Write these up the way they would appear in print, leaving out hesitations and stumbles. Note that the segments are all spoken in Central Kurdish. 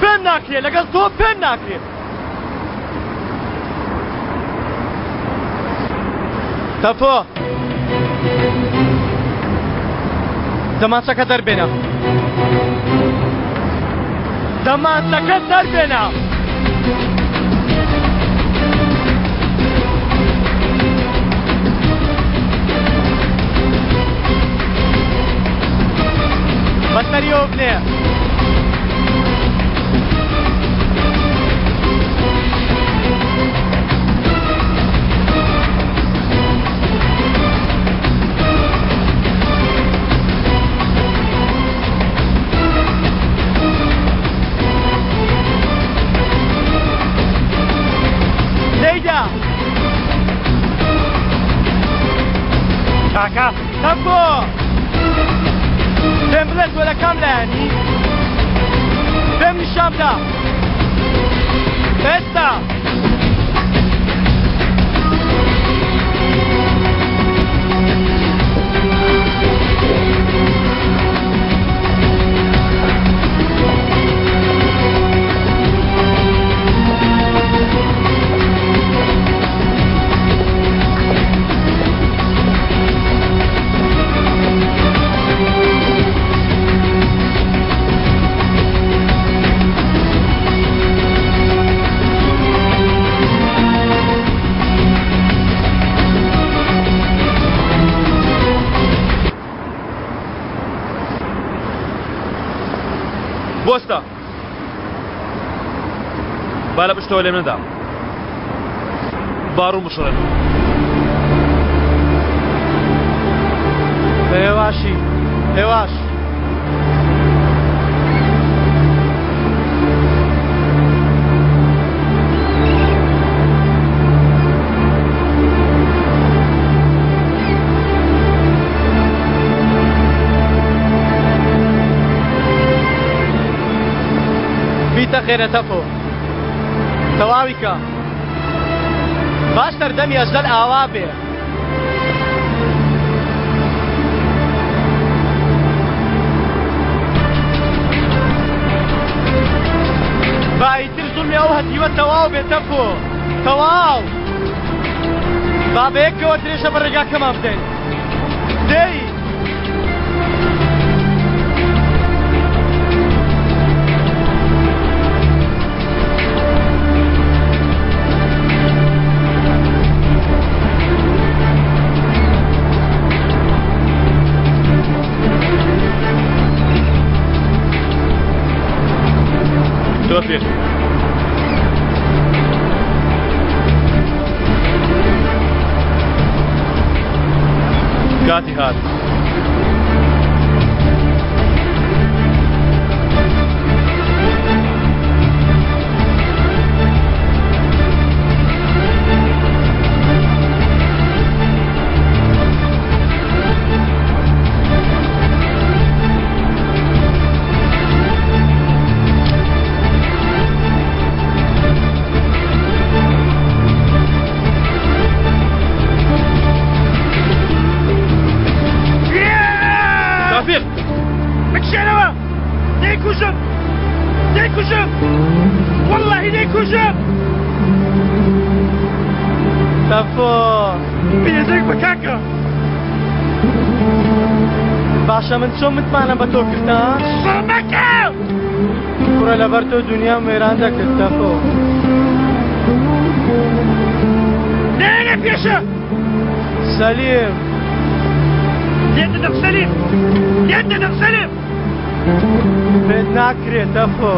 پێم ناکرێت لەگەڵ تۆ پێم ناکرێت تەفۆ دەمانچەکە دەربێنە دەمانچەکە دەربێنە بەسەریەوە بنێ کاکا تەمبۆ پێم بڵێ تۆ لە کام لایەنی پێم نیشان بدە ئێستا بۆستە با لە پشتەوە لێم نەدا باڕوو مشڕێن هێواشی هێواش بیتە خێرە تەفۆ تەواوی کە باشتر دەمی ئەژدەل ئاوا بێ بایتر زوڵمی ئەو هەتیوە تەواو بێ تەفۆ تەواو با بەیەکەوە درێژە بە ڕێگاکەمان بدەین دەی توفيق كاتي هات والله ليكوشم تفو بيدك بكاكا باشا من شو متمانە بە تۆ کردان مەکە کوڕە لەبەر تۆ دنیا وێران دەکرد تەفۆ دێنە پێشە سەلیم دێت دەدەم سەلیم دێت دەدەم سەلیم پێت ناکرێت تەفۆ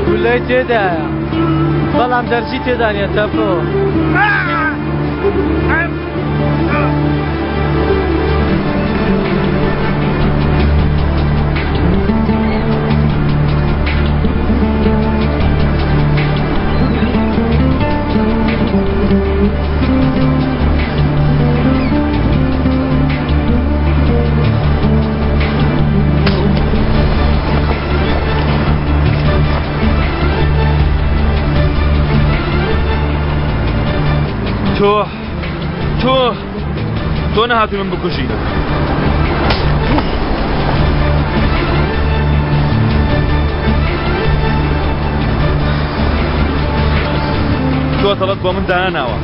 گولەی تێدایە بەڵام دەرزی تێدانێت تەفۆ تۆ نەهاتی من بکوژی تۆ تەڵەت بۆ من داناوە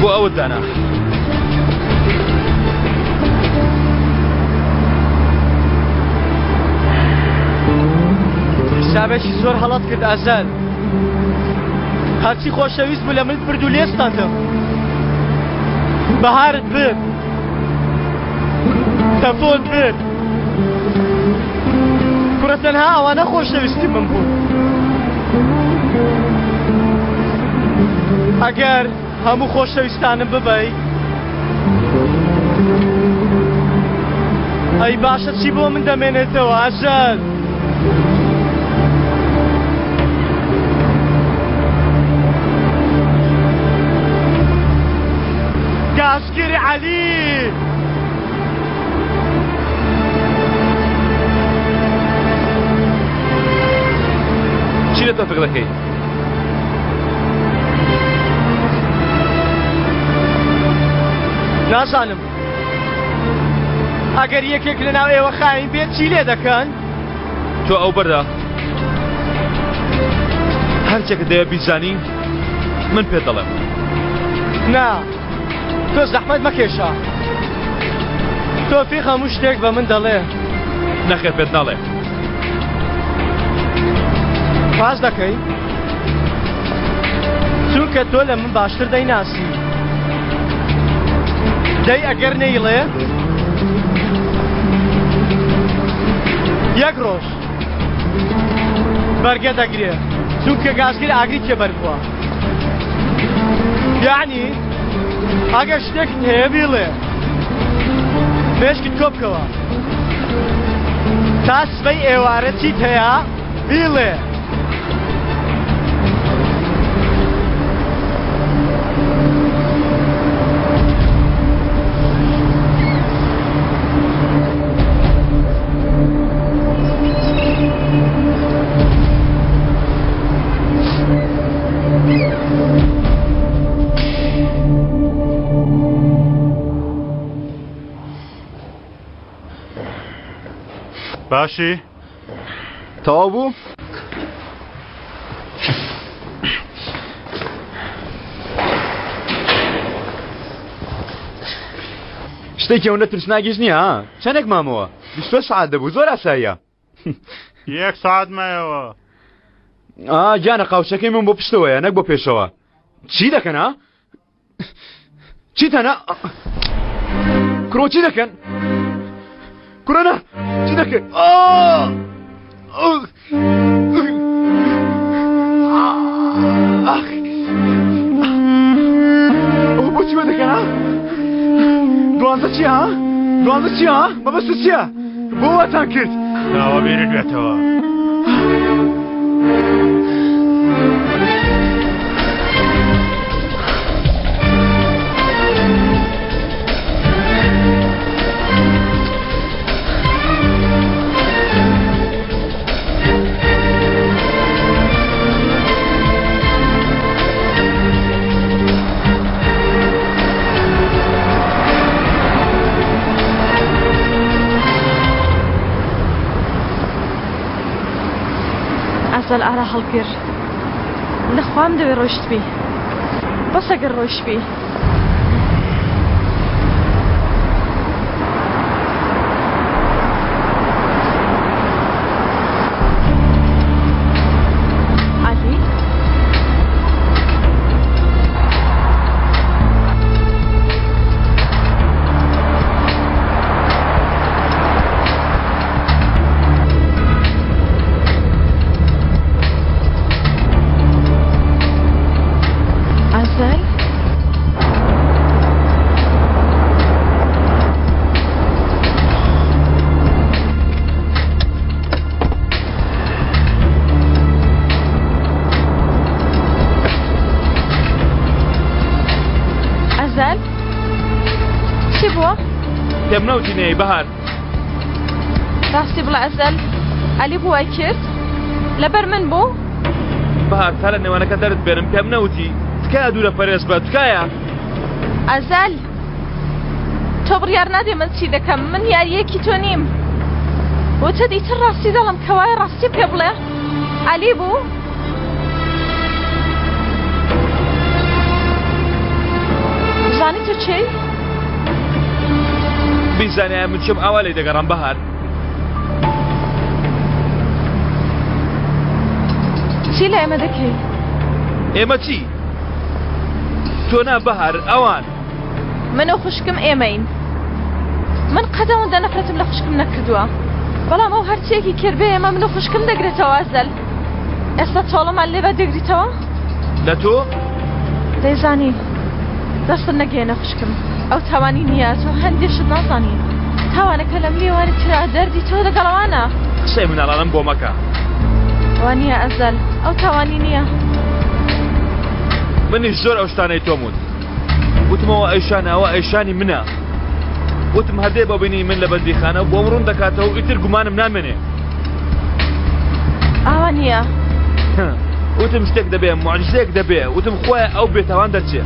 بۆ ئەوت دانا حسابێکی زۆر هەڵەت کرد ئازاد هەرچی خۆشەویست بوو لە من برد و لێستاندم بەهارت برد تەفۆت برد کوڕە تەنها ئەوانە خۆشەویستی من بوو ئەگەر هەموو خۆشەویستانم ببەی ئەی باشە چی بۆ من دەمێنێتەوە ئازاد گازگیری عەلی چی لە تۆ فکر دەکەی نازانم ئەگەر یەکێک لە ناو ئێوە خاین بێت چی لێ دەکەن تۆ ئەو بەردە هەرچێکە دەیە بیزانی من پێ دەڵێم نا تۆ زەحمەت مەکێشە تۆفیق هەموو شتێک بە من دەڵێ نەخێر پێت ناڵێ باز دەکەی چونکە تۆ لە من باشتر دەیناسی دەی ئەگەر نەیڵێ یەک ڕۆژ بەرگە دەگرێ چونکە گازگیر ئاگری تێبەر بووە یعنی ئەگەر شتێکت هەیە بیڵێ مێشکت کۆ بکەوە تا سبەی ئێوارە چیت هەیە بیڵێ باشی تەواو بوو شتێکی ئەوەندە ترسناکیش نییە چەندێک مامەوە 22 ساعت دەبوو زۆر ئاساییە 1 ساعت مایەوە گیانە قاوچەکەی من بۆ پشتەوەیە نەک بۆ پێشەوە چی دەکەن ها چیتەنە کرۆ چی دەکەن کوڕەنە چی دەکەن ئەو بۆ چی وە دەکەن ها دوانزە چیە ها دوانزە چیە ها مەبەستە چییە بۆ واتان کرد داوا بێنت بێتەوە ئازال ئارا هەڵگیر لەخوام دەوێ ڕۆشت بی بەس ئەگەر ڕۆیش بی پێم نەوتی نەی بەهار ڕاستی بڵە ئەزەل عەلی بوو وای کرد لەبەر من بوو بەهار تا لە نێوانەکە دەرت بێنم پێم نەوتی تکایە دوورە پەرێز بە تکایە ئازال تۆ بڕیار نادێ من چی دەکەم من یاریەکی تۆ نیم وتە دیتر ڕاستی دەڵم کەوای ڕاستی پێ بڵێ عەلی بوو زانی تۆ چی؟ بیزانیایە من چم ئاوا لێ دەگەڕام بەهار چی لە ئێمە دەکەی؟ ئێمە چی؟ تۆ نا بەهار ئەوان من و خوشکم ئێمەین من قەدەوەندە نەفرەتم لە خوشکم نەکردووە بەڵام ئەو هەرچیەکی کرد بێ ئێمە من و خوشکم دەگرێتەوە ئازەل ئێستا تۆڵەمان لێرە دەگریتەوە؟ لە تۆ؟ دەیزانی دەستم نەگەێنە خوشکم ئەو تاوانی نییە تۆ هەندێشت نازانی تاوانەکە لەم لێوانی ترا دەردی تۆ لەگەڵەوانە قسەی مناڵانم بۆ مەکە وانە ئەزەل ئەو تاوانی نییە منیش زۆر ئەو شتانەی تۆم وت وتمەوە ئەیشانە ئەوە ئەیشانی منە وتم هەردێ بەبینی من لە بەندیخانە بۆ مڕوون دەکاتەوە و ئیتر گومانم نامێنێ ئاوا نییە وتم شتێک دەبێ معجزەیەک دەبێ وتم خۆیان ئەو بێتاوان دەرچێ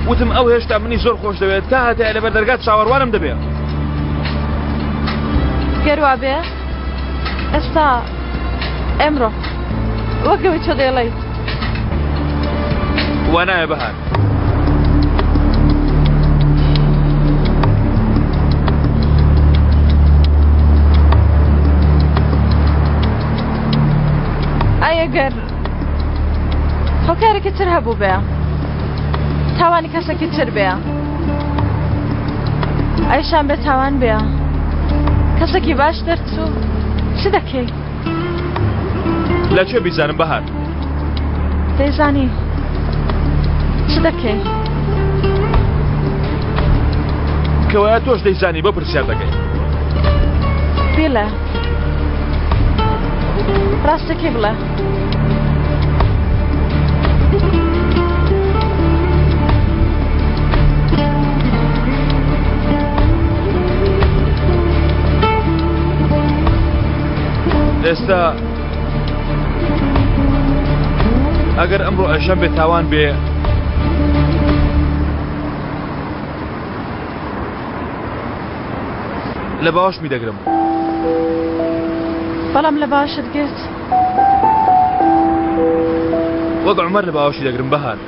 وتم ئەو هێشتا منی زۆر خۆش دەوێت تا هەتای لەبەر دەرگات چاوەڕوانم دەبێ گەروا بێ ئێستا ئەمڕۆ وەگەوی تۆ دێڵێ وانایە بەهار ئەگەر هۆکارێکی تر هەبوو بێ تاوانی کەسێکی تر بێ ئەیشان بێ تاوان بێ کەسێکی باش دەرچوو چ دەکەی؟ لەکوێ بیزانم بەهار دەیزانی چ دەکەی؟ کەوایە تۆش دەیزانی بە پرسیار دەکەی بێڵێ ڕاستەکەی بڵێ ئێستا ئەگەر ئەمڕۆ ئەشەم بێ تاوان بێ لە باوەشمی دەگرم بەڵام لە باشت گرت وەک عومەر لە باوەشی دەگرم بەهار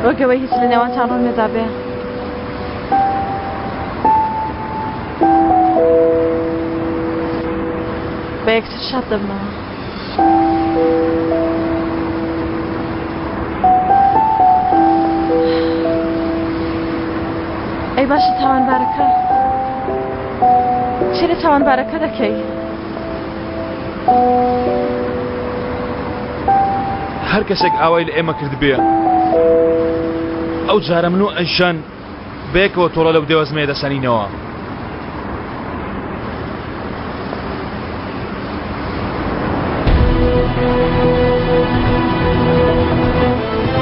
وەگەوەی هیچ لە نێوانتان ڕوون نەدا بێ بە یەکتر شاد دەبنەوە ئەی باشە تاوانبارەکە چی لە تاوانبارەکە دەکەی؟ هەر کەسێک ئاوای لە ئێمە کرد بێ ئەو جارە من و ئەیشان بەیەکەوە تۆڵە لەو دێوەزمەیە دەسەنینەوە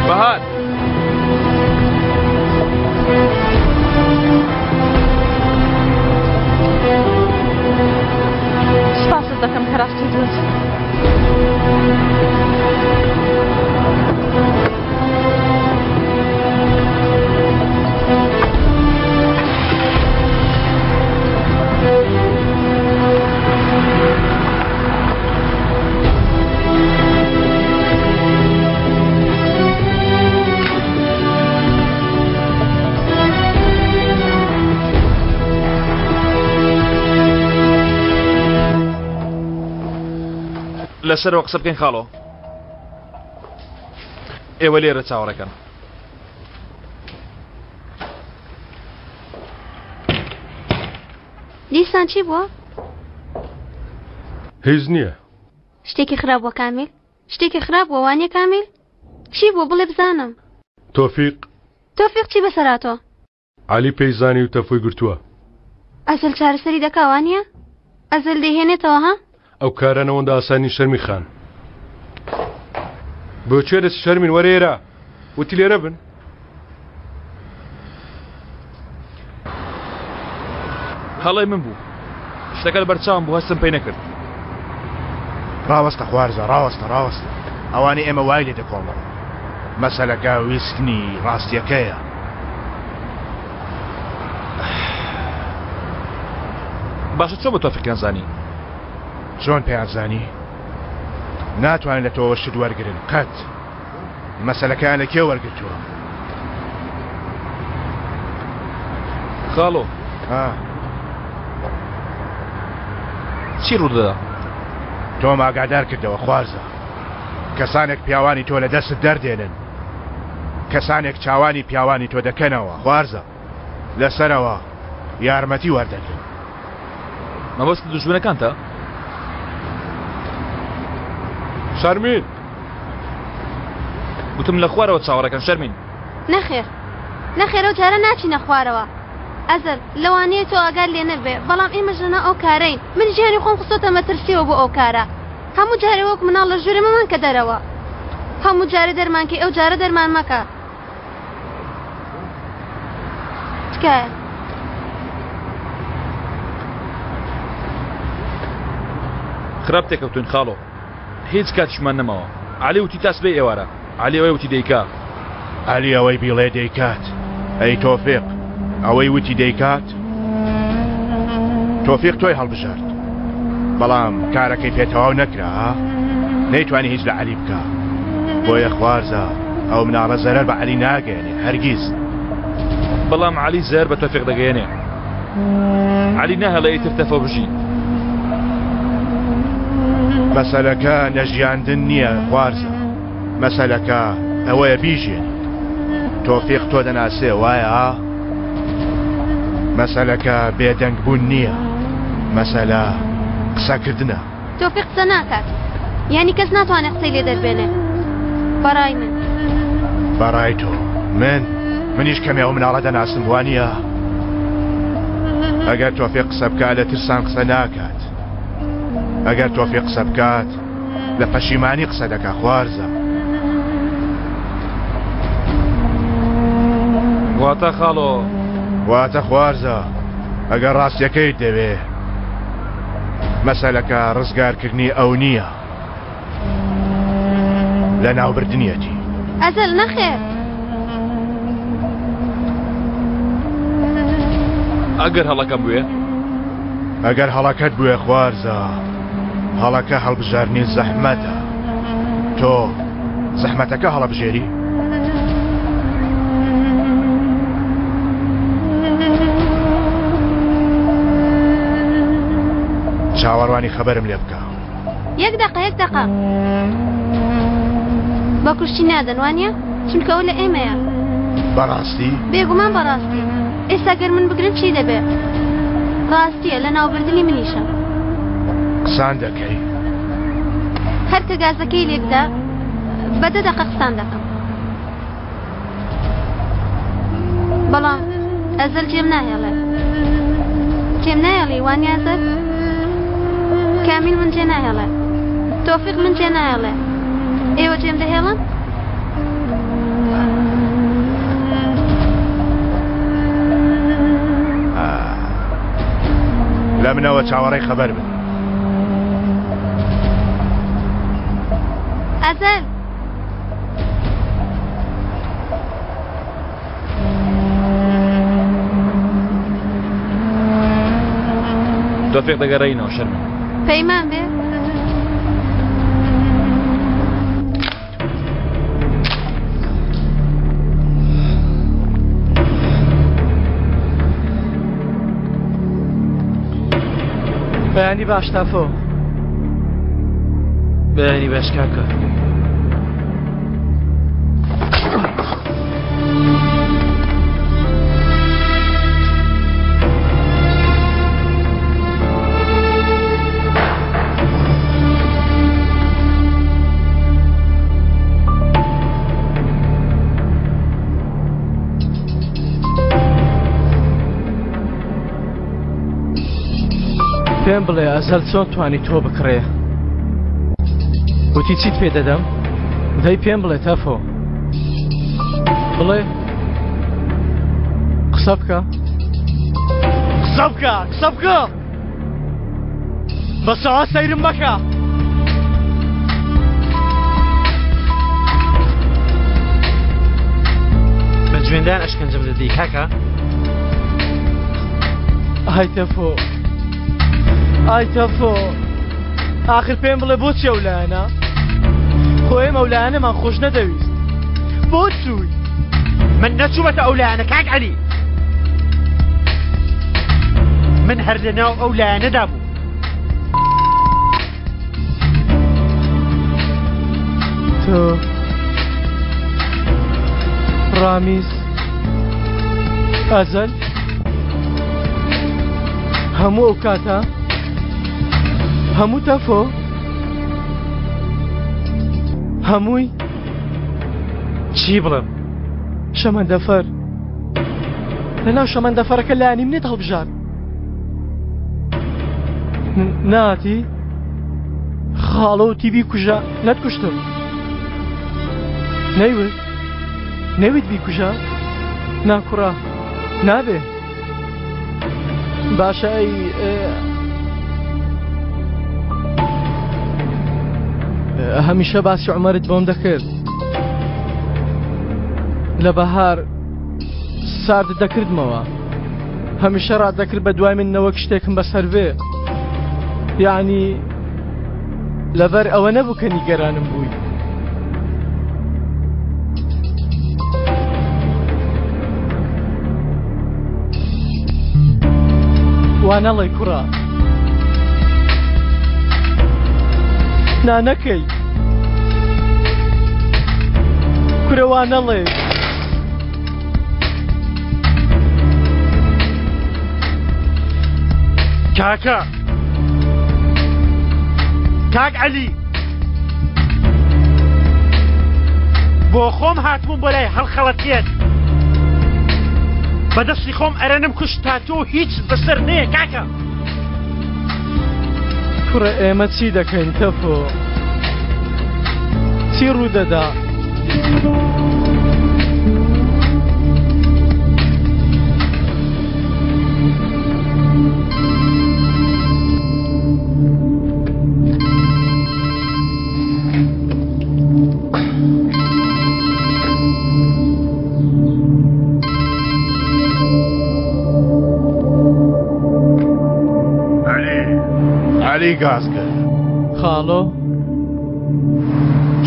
بەهار سپاست دەکەم کە ڕاستی دوت لەسەرەوە قسە بکەین خاڵۆ ئێوە لێرە چاوەڕێکەن دیسان چی بووە؟ هیچ نییە شتێکی خراپ بووە کامیل؟ شتێکی خراپ بووە وانیە کامیل؟ چی بووە بڵێ بزانم تۆفیق چی بەسەراتۆ؟ عەلی پێیزانی و تەفۆی گرتووە ئەزەل چارەسەری دەکا وانیە؟ ئەزەل دەیهێنێتەوە ها؟ ئەو کارانەوەندە ئاسانی شەرمی خان بۆچێ دەست شەرمین وەرێرە وتی لێرە بن هەڵەی من بوو شتەکە لە بەرچاوم بوو هەستم پێی نەکرد ڕاوەستە خوارزە ڕاوەستە ئەوانەی ئێمە وای لێ دەکۆڵن مەسەلەکە ویستنی ڕاستیەکەیە. باشە چۆن بە تۆ فکران زانی؟ چۆن پێیانزانی؟ ناتوانن لە تۆوە شت وەرگرن قەت. مەسەلەکەیان لە کێ وەرگرتووە؟ خاڵۆ چی ڕوودەدا؟ تۆم ئاگادار کردەوە خوارزە. کەسانێک پیاوانی تۆ لە دەست دەردێنن، کەسانێک چاوانی پیاوانی تۆ دەکەنەوە خوارزە، لەسەرەوە یارمەتی وەردەگرن. مەبەست دوژمنەکانتە؟ شەرمین گوتم لە خوارەوە چاوەڕەکەن شەرمین. نەخێر ئەو جارە ناچینە خوارەوە. ئەزل لەوانەیە تۆ ئاگار لێ نەبێ، بەڵام ئێمە ژنە ئەو کارەین. من ژیانی خۆم خستۆتە مەترسیەوە بۆ ئەو کارە. هەموو جارێ وەک مناڵ لە ژوورێ مەمان کە دەرەوە. هەموو جارە دەرمانکەی ئەو جارە دەرمان مەکە. تکایە خراپ تێکەوتون خاڵۆ، هیچ کاتیشمان نەماوە. عەلی وتی تاس بێ ئێوارە، عەلی ئەوەی وتی دەیکا. عەلی ئەوەی بیڵێ دەیکات. ئەی تۆفیق ئەوەی وتی دەیکات. تۆفیق تۆی هەڵبژارد، بەڵام کارەکەی پێتەواو نەکرا. نەیتوانی هیچ لە عەلی بکە، بۆیە خوارزە ئەو مناڵە زەرەر بە عەلی ناگەێنێ هەرگیز. بەڵام عەلی زەر بە تۆفیق دەگەێنێ. عەلی ناهێڵە ئیتر تەفە بژی. مەسەلەکە نەژیاندن نییە خوارزە، مەسەلەکە ئەوەیە بیژێنی. تۆفیق تۆ دەناسێ وایە؟ مەسەلەکە بێدەنگبوون نییە، مەسەلە قسەکردنە. تۆفیق قسە ناکات، یعنی کەس ناتوانێت قسەی لێ دەربێنێ. بەڕای من بەڕای تۆ منیش کەمێ ئەو مناڵە دەناسم وانە؟ ئەگەر تۆفیق قسە بکات لە ترسان قسە ناکات. ئەگەر تۆفیق قسە بکات لە پەشیمانی قسە دەکا خوارزە. واتە خاڵۆ واتە خوارزە ئەگەر ڕاستیەکەیت دەوێ مەسەلەکە ڕزگارکردنی ئەو نییە، لە ناوبردنیەتی. ئەزل نەخێر. ئەگەر هەڵەکەم بوێ؟ ئەگەر هەڵەکەت بوێ خوارزە، هەڵەکە هەڵبژارنی زەحمەتە. تۆ زەحمەتەکە هەڵەبژێری؟ چاوەڕوانی خەبەرم لێ بکە. یەک دقە بە کوشتی نادەن وانە؟ چونکە ئەو لە ئێمەیە. بەڕاستی؟ بێگومان بەڕاستی. ئێستا گەر من بگرن چی دەبێ؟ ڕاستیە لە ناوبردنی منیشە. قسان دەکەی؟ هەر کە گازەکەی لێ بدا بە 10 دقە قسان دەکەم. بەڵام ئەزل جێم نایەڵێ وانە ئەزل؟ کامیل من جێ نایەڵێ، تۆفیق من جێ نایەڵێ، ئێوە جێم دەهێڵن؟ لە منەوە چاوەڕێی خەبەر بن. ئەزل تۆفیق دەگەڕێینەوە شەرمین. پەیمان بێ. بەیانی باش تافۆ. بەیانی باش کاکە. پێم بڵێ ئەزەل چۆن توانی تۆ بکڕێ؟ وتی چیت پێ دەدەم؟ دەی پێم بڵێ تەفۆ. بڵێ قسە بکە بەسەوا سەیرم بەکە. ژوێندان ئەشکەنجەم دەدەی کاکە؟ ئای تەفۆ ئای تەفۆ ئاخر پێم بڵێ بۆچی ئەو لایەنە؟ خۆ ئێمە ئەو لایەنەمان خۆش نەدەویست بۆ چووی؟ من نەچوومەتە ئەو لایەنە کاک عەلی، من هەر لەناو ئەو لایەنەدا بوو. تۆ ڕامیز ئەزەل هەموو ئەو کاتە هەموو تەفۆ هەمووی چی بڵم؟ شەمەندەفەر لەناو شەمەندەفەرەکە لایەنی منێت هەڵبژار ناتی خاڵە و تیبی کوژە نەتکوشتم نەیوت بیکوژە ناکوڕا نابێ باشە ئەی هەمیشە باسی عومەرت بۆم دەکرد لە بەهار سارد دەکردمەوە هەمیشە ڕادەکرد بە دوای من نەوەک شتێکم بەسەر بێ یعنی لەبەر ئەوە نەبوو کە نیگەرانم بووی وانەڵێ کوڕە نانەکەی کورە وانەڵێ کاکە کاک عەلی بۆ خۆم هاتمون بۆ لای هەڵخەڵەتێت بەدەستی خۆم ئەرەنم کوشت تا تۆ هیچ بەسەر نەیە کاکە. کوڕە ئێمە چی دەکەین تەفۆ چی ڕوودەدا؟ عەلی گاز کرد خاڵۆ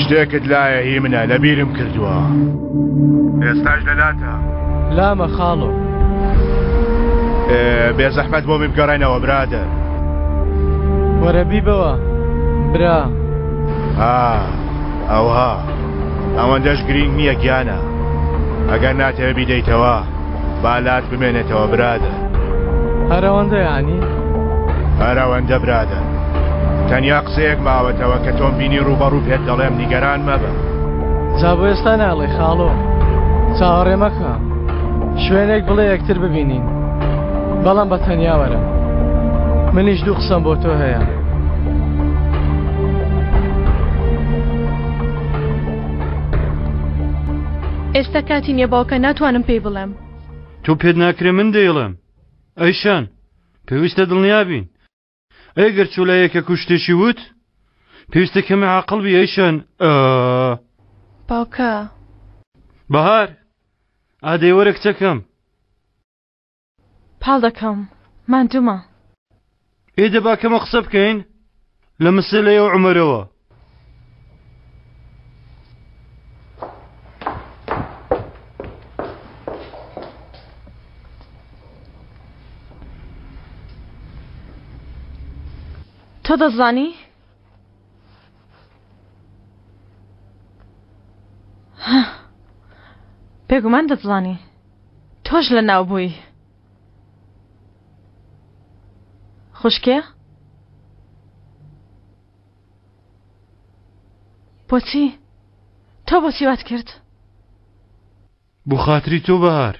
شتێکت لایە هی منە لەبیرم کردووە ئێستاش لەلاتە لامە خاڵۆ بێزەحمەت بۆ من بگەڕێنەوە برادر وەرە بیبەوە برا ئەوها ئەوەندەش گرنگ نییە گیانە ئەگەر ناتەوە بیدەیتەوە بالات بمێنێتەوە برادر هەرەوەندە یانی؟ هەرەوەندە برادر تەنیا قسەیەک ماوەتەوە کە تۆم بینی ڕوبەڕوو پێت دەڵێم نیگەران مەبە جا بۆ ئێستا ناڵێ خاڵۆ چاوەڕێ مەکە شوێنێک بڵێ یەکتر ببینین بەڵام بە تەنیا وەرە منیش دوو قسەم بۆ تۆ هەیە ئێستا کاتی نییە باوکە ناتوانم پێی بڵێم تۆ پێت ناکرێ من دەیڵێم ئەیشان پێویستە دڵنیابین ئەگەر چولایەکە کوشتێکی وت پێویستە کەمە عاقڵ بی ئەیشان باوکە بەهار ئادەی وەرە کچەکەم پاڵ دەکەم ماندوومە ئێدە باکەمە قسە بکەین لە مەسەلەی ئەو عومەرەوە تۆ دەزانی؟ بێگومان دەزانی تۆش لە ناو بووی خوشکێ؟ بۆچی؟ تۆ بۆچی وات کرد؟ بۆ خاتری تۆ بەهار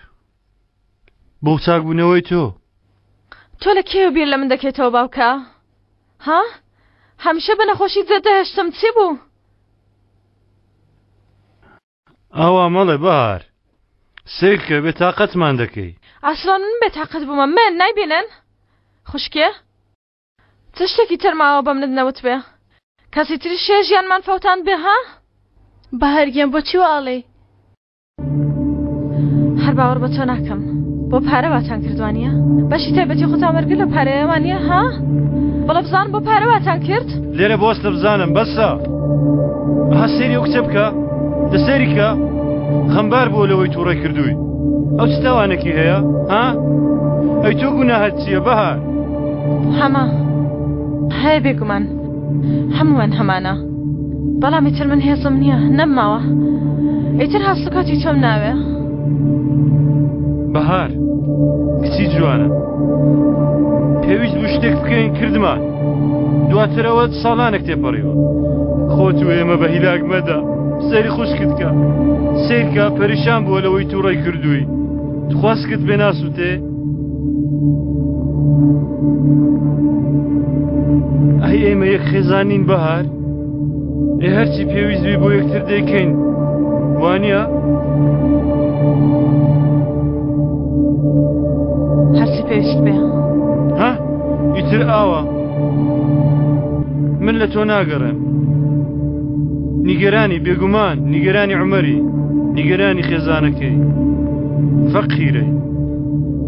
بۆ چاکبوونەوەی تۆ لە کێوە بیر لە من دەکەیتەوە باوکە؟ ها؟ هەمیشە بە نەخۆشی دەهێشتم چی بوو؟ ئەوە مەڵێ بەهار سێکە بێتاقەتمان دەکەی ئاسڵان من بێتاقەت بوومە من نایبێنن؟ خوشکێ؟ چ شتێکی تەرماوە بە منت نەوت بێ؟ کەسی تری شێژیانمان فەوتان بێ ها؟ بەهەرگیان بۆچی وەڵێ؟ باوەڕ بە تۆ ناکەم بۆ پارە واتان کردوانیە بەشی تایبەتی خۆتان وەرگرت لە پارەیەوانە ها بەڵە بزان بۆ پارە واتان کرد لێرە بۆستە بزانم بەسە ئەها سەیری ئەو کچە بکە دەسەیری کە خەمبار بۆ لەوەی تووڕێ کردووی ئەو چ تاوانێکی هەیە ها ئەی تۆ گوناهت چییە بەهار هەمە هەیە بێگومان هەمووان هەمانە بەڵام ئیتر من هێزم نییە نەمماوە ئیتر هەستەکەتی تۆم ناوێ بەهار کچی جوانە پێویست بوو شتێک بکەین کردمان دواترەوە ساڵانێک تێپەڕیوە خۆت و ئێمە بە هیلاک مەدا سەیری خوشکت کە سیرکە پەریشان بووە لەوەی تووڕێی کردووی تخواستکت بێ ناسووتێ ئەی ئێمە یەک خێزانین بەهار ئێ هەرچی پێویستوی بۆ یەکتر دەیکەین وانە هەرچی پێویست بێ ها ئیتر ئاوە من لە تۆ ناگەڕێم نیگەرانی بێگومان نیگەرانی عومەری نیگەرانی خێزانەکەی فەقیرەی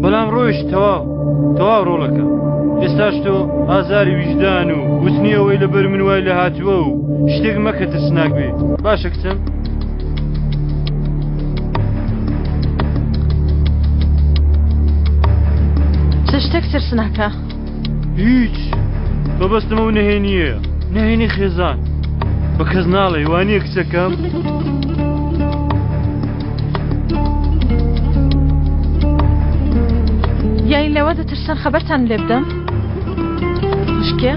بەڵام ڕۆیش تەواو ڕۆڵەکە ئێستاش تۆ ئازاری ویژدان و وتنیەوەی لەبەر من وای لە هاتووە و شتێک مەکە ترسناک بێت باشە کچم چ شتێک ترسناکە هیچ بەبەستمە و نەهێنیە نەهێنی خێزان بە کەس ناڵێ وانییە کچەکەم یای لەوە دەترسان خەبەرتان لێ بدەم خوشکێ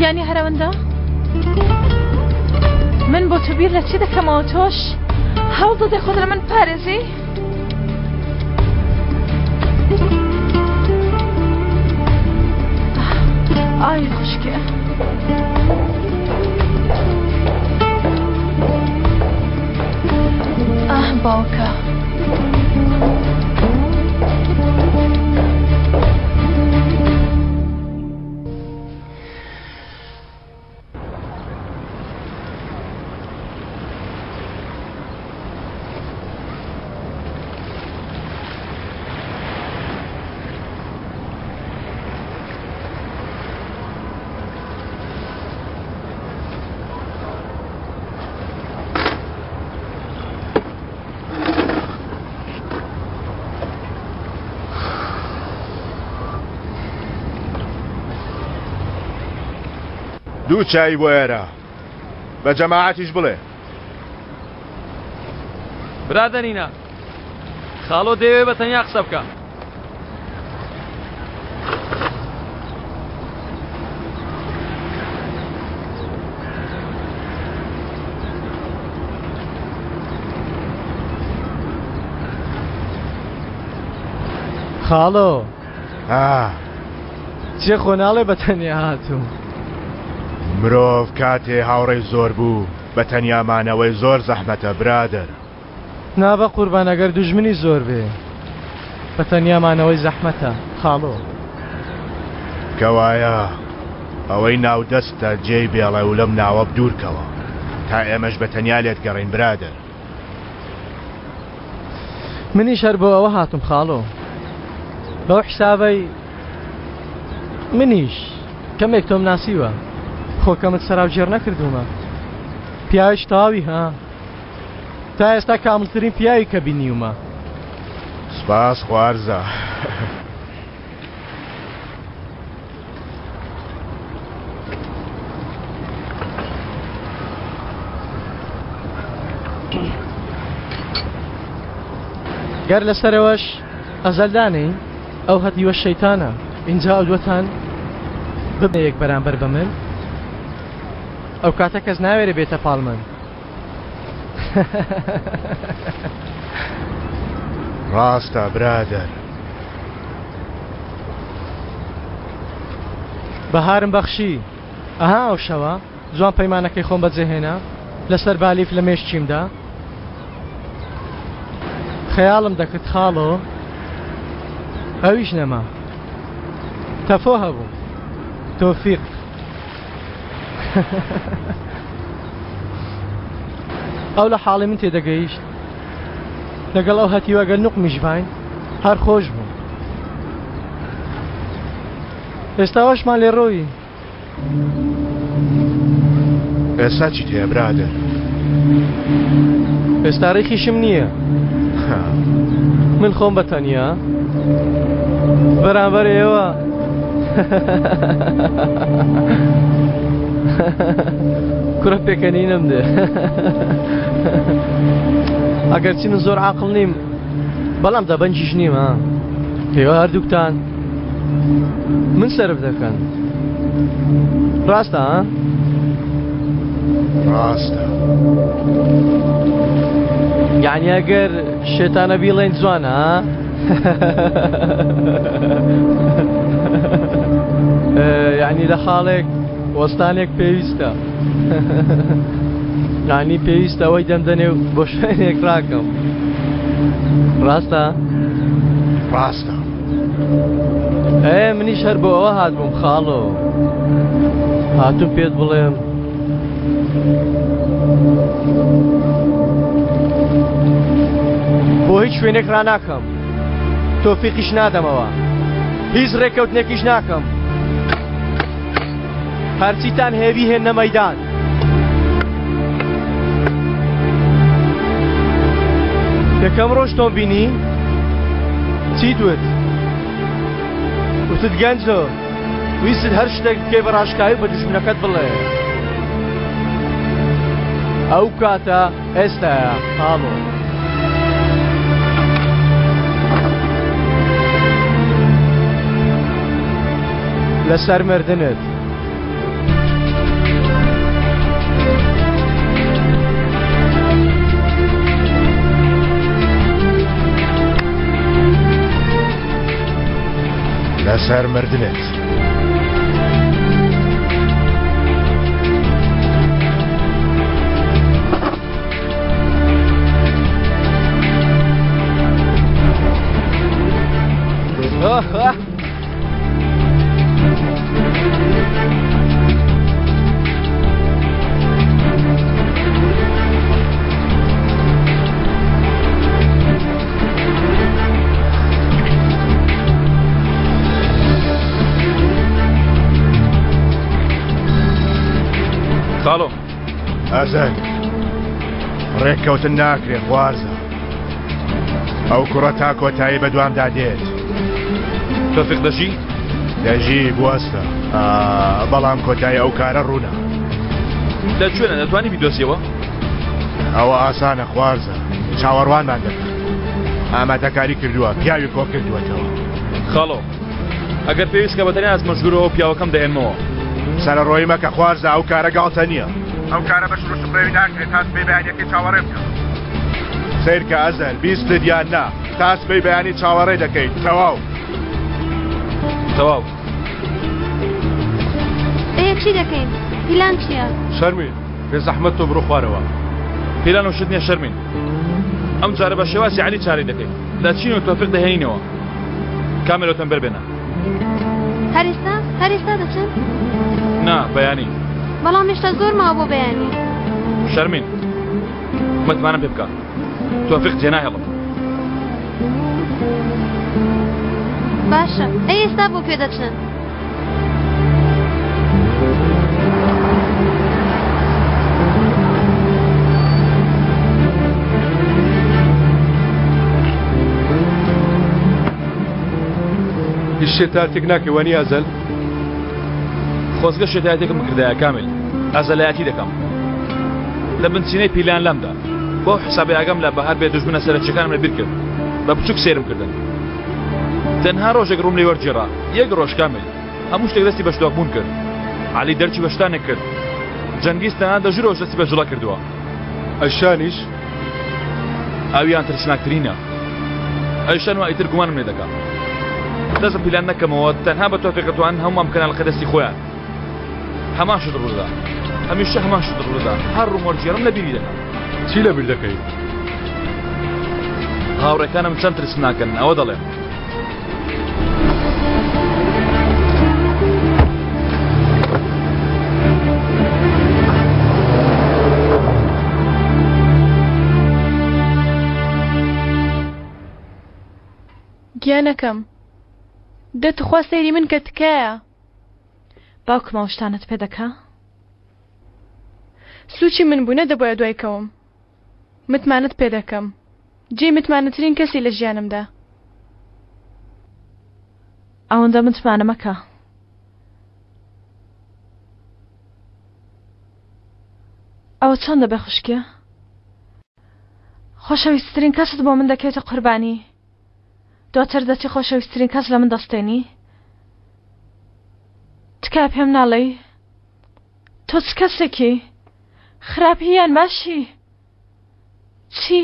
یانی هەرەوەندە من بۆ تو بیر لە چی دەکەمەوە تۆش هەوڵ دەدەی خۆت لە من پارێزی ئای خوشکێ باوکە دوو چای بۆ ئێرە بە جەماعەتیش بڵێ برادەرینە خاڵۆ دەیەوێ بە تەنیا قسە بکە خاڵۆ چێ خۆناڵێ بە تەنیا هاتوو مرۆڤ کاتێ هاوڕێی زۆر بوو بە تەنیامانەوەی زۆر زەحمەتە برادر نابە قوربانەگەر دوژمنی زۆر بێ بە تەنیامانەوەی زەحمەتە خاڵۆ کەوایە ئەوەی ناودەستە جێی بێڵێ و لەم ناوە بدوورکەوە تا ئێمەش بە تەنیا لێت گەڕین برادر منیش هەر بۆ ئەوە هاتم خاڵۆ بەو حسابەی منیش کەمێک تۆم ناسیوە خۆکەمت سەراوجێر نەکردومە پیاویش تاوی ها تا ئێستا کاملترین پیاوی کە بینیومە سپاس خوارزە گەر لەسەرەوەش ئەزەلدانەی ئەو هەتیوە شەیتانە اینجا ئەو دووەتان ببنە یەک بەرامبەر بە من ئەو کاتە کەس ناوێرە بێتە پاڵ من ڕاستە برادر بەهارم بەخشی ئەها ئەو شەوە جوان پەیمانەکەی خۆم بەجێهێنا لەسەر بالیف لە مێشکیمدا خەیاڵم دەکرد خاڵۆ ئەویش نەما تەفۆ هەبوو تۆفیق ئەو لە حاڵی من تێدەگەیشت لەگەڵ ئەو هەتیوەگەر نوقمیش باین هەر خۆش بوو ئێستاوەشمان لێ ڕۆی ئێستا چیت هەیە برادر؟ ئێستا ڕێکیشم نییە من خۆم بەتەنیا بەرامبەر ئێوە کوڕە پێکەنینم دێ ئەگەرچی من زۆر عاقڵ نیم بەڵام دەبەنجیش نیم ها ئێوە هەردووکتان من سەرف دەکەن ڕاستە ها؟ ڕاستە یعنی ئەگەر شێتانە بیڵێن جوانە ها؟ یعنی لە خاڵێک وەستانێک پێویستە یعنی پێویستە ئەوەی دەمدەنێ و بۆ شوێنێک ڕاکەم ڕاستە؟ ڕاستە منیش هەر بۆ ئەوە هاتبووم خاڵۆ هاتووم پێت بڵێم بۆ هیچ شوێنێک ڕناکەم تۆفیقیش نادەمەوە هیچ ڕێکەوتنێکیش ناکەم هەرچیتان هێوی هێنە مەیدان یەکەم ڕۆژ تۆم بینی چی دوت وتت گەنجۆ ویست هەر شتێک بکەی بە ڕاشکاوی بە دوژمنەکەت بڵێ ئەو کاتە ئێستایە هاڵۆ لەسەر مردنت لەسەر مردنت خاڵۆ ئەزەن ڕێککەوتن ناکرێت خوارزە ئەو کوڕە تا کۆتایی بە دوامدا دێت تۆفیق دەژی؟ دەژی بوەستە بەڵام کۆتایی ئەو کارە ڕوونە لەکوێنە دەتوانی بیدۆزیەوە؟ ئەوە ئاسانە خوارزە چاوەڕوانمان دەکەن ئامادەکاری کردووە پیاوی کۆ کردووەتەوە خاڵۆ ئەگەر پێویستکە بەتەنیا ئەس مەژگورەوە پیاوەکەم دەهێنمەوە سەرە ڕۆی مەکە خوارزە ئەو کارە گاڵتە نییە ئەو کارە بە شڕوشڕێوی ناکرێت تاس بێ بەیانەکەی چاوەڕێ بکە سیرکە ئەزەل بیست دیان نا تاس بێ بەیانی چاوەڕێ دەکەیت تەواو تەواو ئێ چی دەکەین؟ پیلان چییە؟ شەرمین بێ زەحمەت تۆ بڕۆ خوارەوە پیلان و شت نییە شەرمین ئەم جارە بە شێواسی عەلی چاری دەکەین لە چین و تۆفیق دەهێنینەوە کامێرۆتەن بەربێنە هەر ئێستا دەچن؟ نا بەیانی بەڵام هێشتا زۆر ماوە بۆ بەیانی شەرمین متمانم پێ بکە تۆفیق جێناهێڵم باشە ئێستا بۆ پێ دەچن هیچ شێتاتێک ناکەوانی ئازەل خۆزگە شێتایەتێکم کردایە کامل ئازەلایەتی دەکەم لە بنچینەی پیلان لەمدا بۆ حسابی ئاگەم لە بەهار بێ دوژمنە سەرچەکانم لەبیر کرد بە بچووک سێرم کردن تەنها ڕۆژێک ڕووم لێ وەرجێڕا یەک ڕۆژ کامل هەموو شتێک دەستی بە شتۆکبوون کرد عەلی دەرچی بە شتانێک کرد جەنگیز تەنها دەژورەوە دەستی بە جوڵە کردووە ئەشانیش ئاویان ترسناکترینە ئەیشان وا ئیتر گومانم لێ دەکات دەزم پیلان نەکەمەوە تەنها بە تۆفیقەتوان هەمووام کەناڵەکە دەستی خۆیان هەمان شت ڕوودا هەمیشە هەمان شت ڕوودا هەر ڕووم وەرجێڕم لە بیری دەکەم چی لەبیر دەکەیت؟ هاوڕێکانم چەند ترسناکەن ئەوە دەڵێم گیانەکەم دەتخوا سەیری من کە تکایە باوکمەوە شتانت پێ دەکا؟ سوچی من بوو نەدەبایە دوای کەوم متمانت پێ دەکەم جێ متمانەترین کەسی لە ژیانمدا ئەوەندە متمانە مەکە ئەوە چەندە بێ خوشکە؟ خۆشەویستترین کەست بۆ من دەکەوێتە قوربانی دواتر دەچی خۆشەویستترین کەس لە من دەستێنی تکای پێم ناڵێی تۆ چ کەسێکی خراپی یان باشی چی؟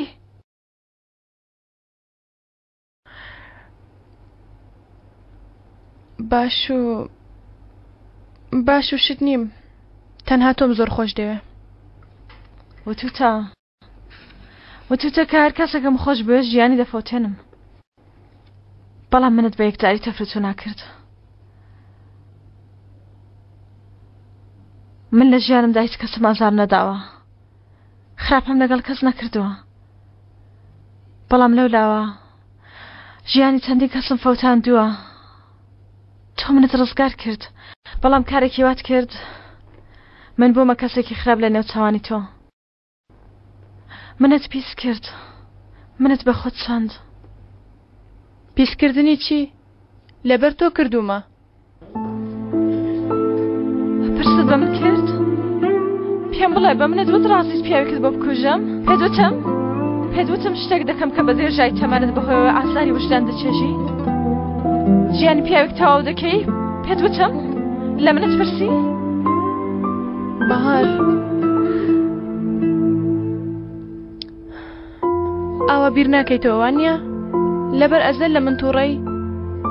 باش و شت نیم تەنها تۆم زۆر خۆش دەوێ وتوتە کە هەر کەسێکم خۆش بێ ژیانی دەفۆتێنم بەڵام منت بە یەکجاری تەفرەت ناکرد من لە ژیانمدا هیچ کەسم ئازار نەداوە خراپم لەگەڵ کەس نەکردووە بەڵام لەولاوە ژیانی چەندین کەسم فەوتاندووە تۆ منت ڕزگار کرد بەڵام کارێکی وات کرد من بوومە کەسێکی خراپ لە نێو چاوانی تۆ منت پیس کرد منت بە خۆت چاند پیسکردنی چی؟ لەبەر تۆ کردومە پرست بە من کرد؟ پێم بڵێ بە منت وت ڕاستیت پیاوێکت بۆ بکوژم؟ پێدوتم شتێک دەکەم کە بە دێژای تەمەنت بەهۆیەوە ئازاری وجدان دەچێژی؟ ژیانی پیاوێک تەواو دەکەی؟ پێدوتم؟ لە منت پرسی؟ بەهار ئاوا بیر ناکەیتەوە وانە؟ لەبەر ئەزەل لە من تووڕەی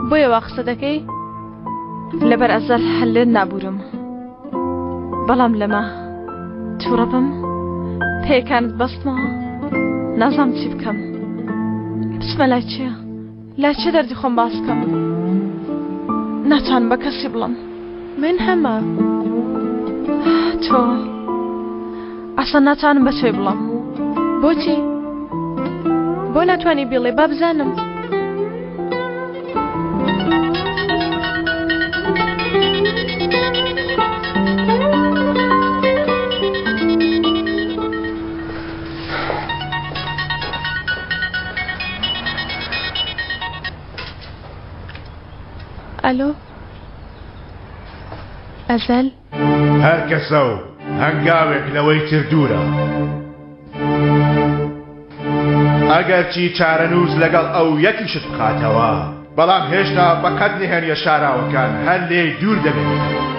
بۆیە وا قسە دەکەی؟ لەبەر ئەزەل هەلێن نابورم بەڵام لەمە تووڕە بم پێیەکانت بەستمەوە نازام چی بکەم بچمە لای چێە؟ لای چێ دەردی خۆم باس بکەم؟ ناتوانم بە کەسی بڵم من هەمە تۆ ئەسڵ ناتوانم بە تۆی بڵم بۆچی؟ بۆ ناتوانی بڵێ با بزانم ئەلۆ ئەزەل هەر کەسە و هەنگاوێک لەوەی تر دوورە ئەگەر چی چارەنووس لەگەڵ ئەو یەکیشت بخاتەوە بەڵام هێشتا بەقەد نهێنیە شاراوەکان هەر لێ دوور دەبێتەوە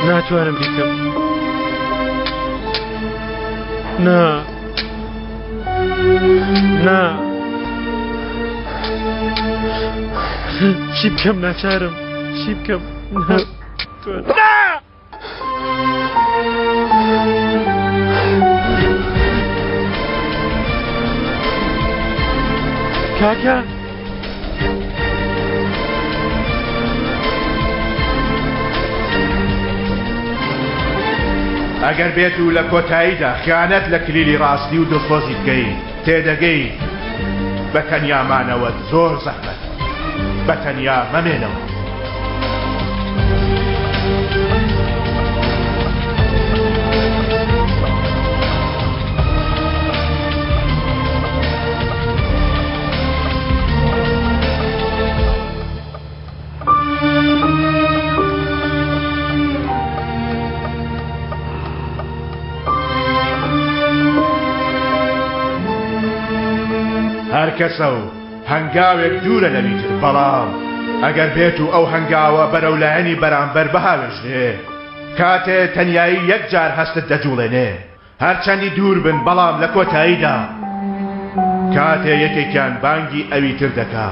ناتوانم بیکەم نا چی بکەم ناچارم چی بکەم کاکە ئەگەر بێت و لە کۆتاییدا خیانەت لە کلیلی ڕاستی و دڵخۆزی بکەی تێدەگەی بە تەنیامانەوە زۆر زەحمەت بە تەنیا مەمێنەوە هەر کەسە و هەنگاوێک دوورە لەویتر بەڵام ئەگەر بێت و ئەو هەنگاوە بەرەولایەنی بەرامبەر بەهاوێژێ کاتێ تەنیایی یەکجار هەستت دەجوڵێنێ هەرچەندی دوور بن بەڵام لە کۆتاییدا کاتێ یەکێکیان بانگی ئەویتر دەکا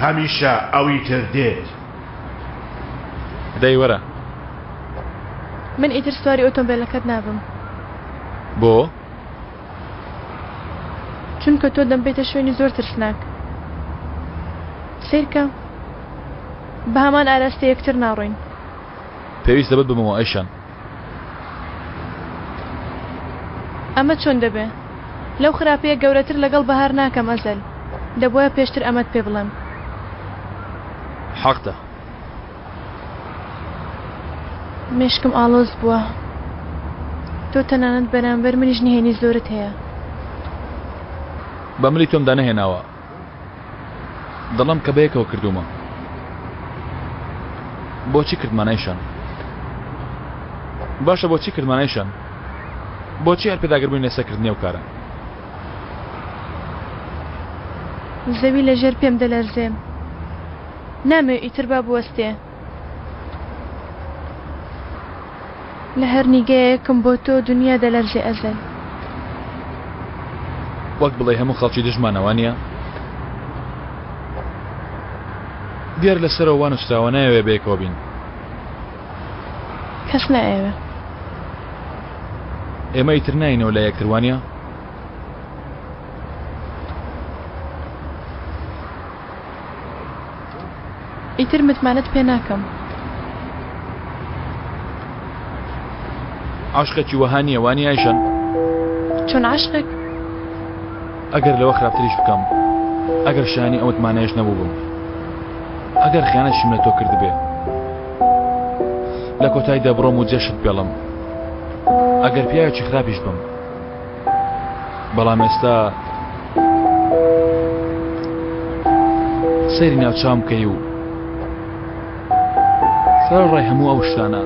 هەمیشە ئەویتر دێت دەی وەرە من ئیتر سواری ئۆتۆمبیلەکەت نابم بۆ؟ چونکە تۆ دەمبێتە شوێنی زۆر ترسناک سیرکە بە هەمان ئاراستی یەکتر ناڕۆین پێویستە بێت بمەوە ئەیشان. ئەمە چۆن دەبێ؟ لەو خراپەیە گەورەتر لەگەڵ بەهار ناکەم ئەزەل. دەبووە پێشتر ئەمەت پێ بڵێم. حەقتە. مێشکم ئاڵۆز بووە. تۆ تەنانەت بەرامبەر منیش نهێنی زۆرت هەیە. بە ملی تۆمدا نەهێناوە. دڵم کە بەیەکەوە کردومە. بۆچی کردمانەیشان؟ باشە بۆچی کردمانەیشان؟ بۆچی هەر پێداگربووین لەسەرکردنی ئەو کارە؟ زەوی لەژێر پێم دەلەرزێم. نامێ ئیتر با بوەستێ. لە هەر نیگەیەکم بۆ تۆ دنیا دەلەرزێ ئەزەل. وەک بڵێ هەموو خەڵکی دژمانەوە نیە؟ دیار لەسەرەوە وان وشراوە نایەوێ بەیەکەوە بین. کەس نایەوێ. ئێمە ئیتر ناینەوە لە یەکتروانە؟ ئیتر متمانەت پێ ناکەم. عاشقێکی وەها نییە وانی ئایشان؟ چۆن عاشقێک؟ ئەگەر لەوە خراپتریش بکەم، ئەگەر شانی ئەو متمانەیەش نەبوو بم، ئەگەر خیانەتشم لە تۆ کردبێ، لە کۆتاییدا بڕۆم و جێشت پێڵم، ئەگەر پیاوێکی خراپیش بم، بەڵام ئێستا سەیری ناوچام بکەی و سەرڕای هەموو ئەو شتانە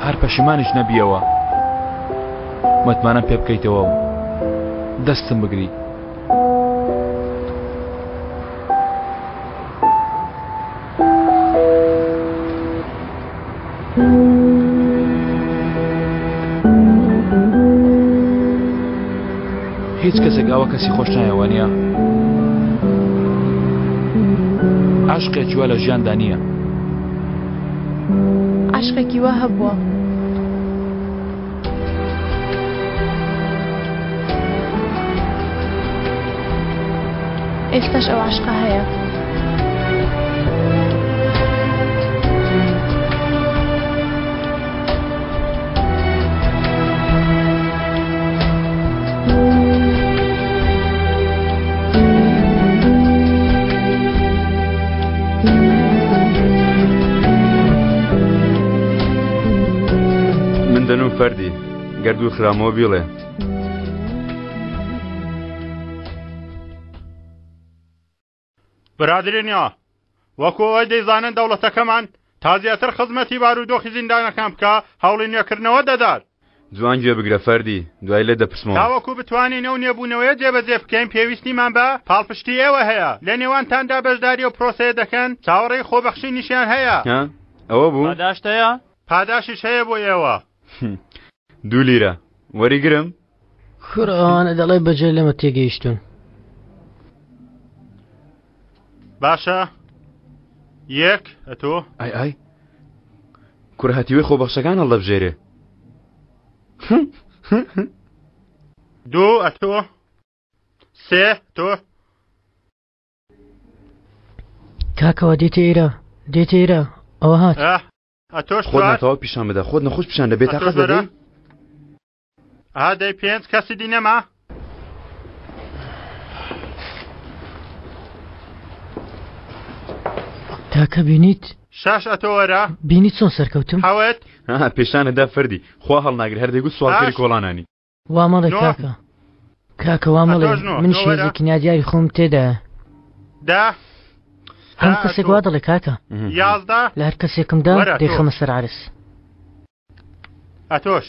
هەر پەشیمانیش نەبیەوە متمانەم پێ بکەیتەوە و دەستم بگری. هیچ کەسێک ئەوە کەسی خۆش نایەوە نییە؟ عاشقێکی وا لە ژیاندا نییە؟ عاشقێکی وا هەبووە. ئێستاش ئەو عاشقە هەیە. من دەنوم فەردی گەردوو خرامەوە بیڵێ. برادرینیا وەکو ئەوەی دەیزانن دەوڵەتەکەمان تا زیاتر خزمەتی بارودۆخی زیندانەکان بکە هەوڵی نوێکردنەوە دەدات. جوان گوێ بگرە فەردی، دوای لێ دەپرسمەوە. تاوەکو بتوانینەوە نێبوونەوەیە جێبەجێ بکەین پێویستیمان بە پاڵپشتی ئێوە هەیە. لە نێوانتاندا بەشداری و پرۆسەیە دەکەن چاوەڕێی خۆبەخشی نیشیان هەیە. ئەوە بوو؟ پاداشتەیە؟ پاداشیش هەیە بۆ ئێوە. 2 لیرە وەریگرم؟ خورانە دەڵێ بەجێ لەمە تێگەیشتون. باشە 1 ئەتۆ ئای کوڕ هەتیوێ خۆبەخشەکان هەڵدەبژێرێ. 2 ئەتۆ 3 تۆ. کاکەوە دێتە ئێرە ئەوە هات. ئەتۆش خۆت ناتەوە پیشان بدە، خۆت نەخۆش پیشان دەبێت تاقەت دەدەی؟ ئادەی 5 کەسی دی نەما؟ تاکە بینیت؟ 6 ئەتۆ وەرە. بینیت چۆن سەرکەوتم؟ حەوت پێشانەدا فەردی خوا هەڵناگر هەر دەیگوت سوالکەری کۆڵانانی. وا مەڵێ کاکە وا مەڵێ من شێزێکی نادیاری خۆم تێدایە. 10 هەم کەسێک وا دەڵێ کاکە 11 لە هەر کەسێکمدا دەیخەمە سەر عرس. ئەتۆش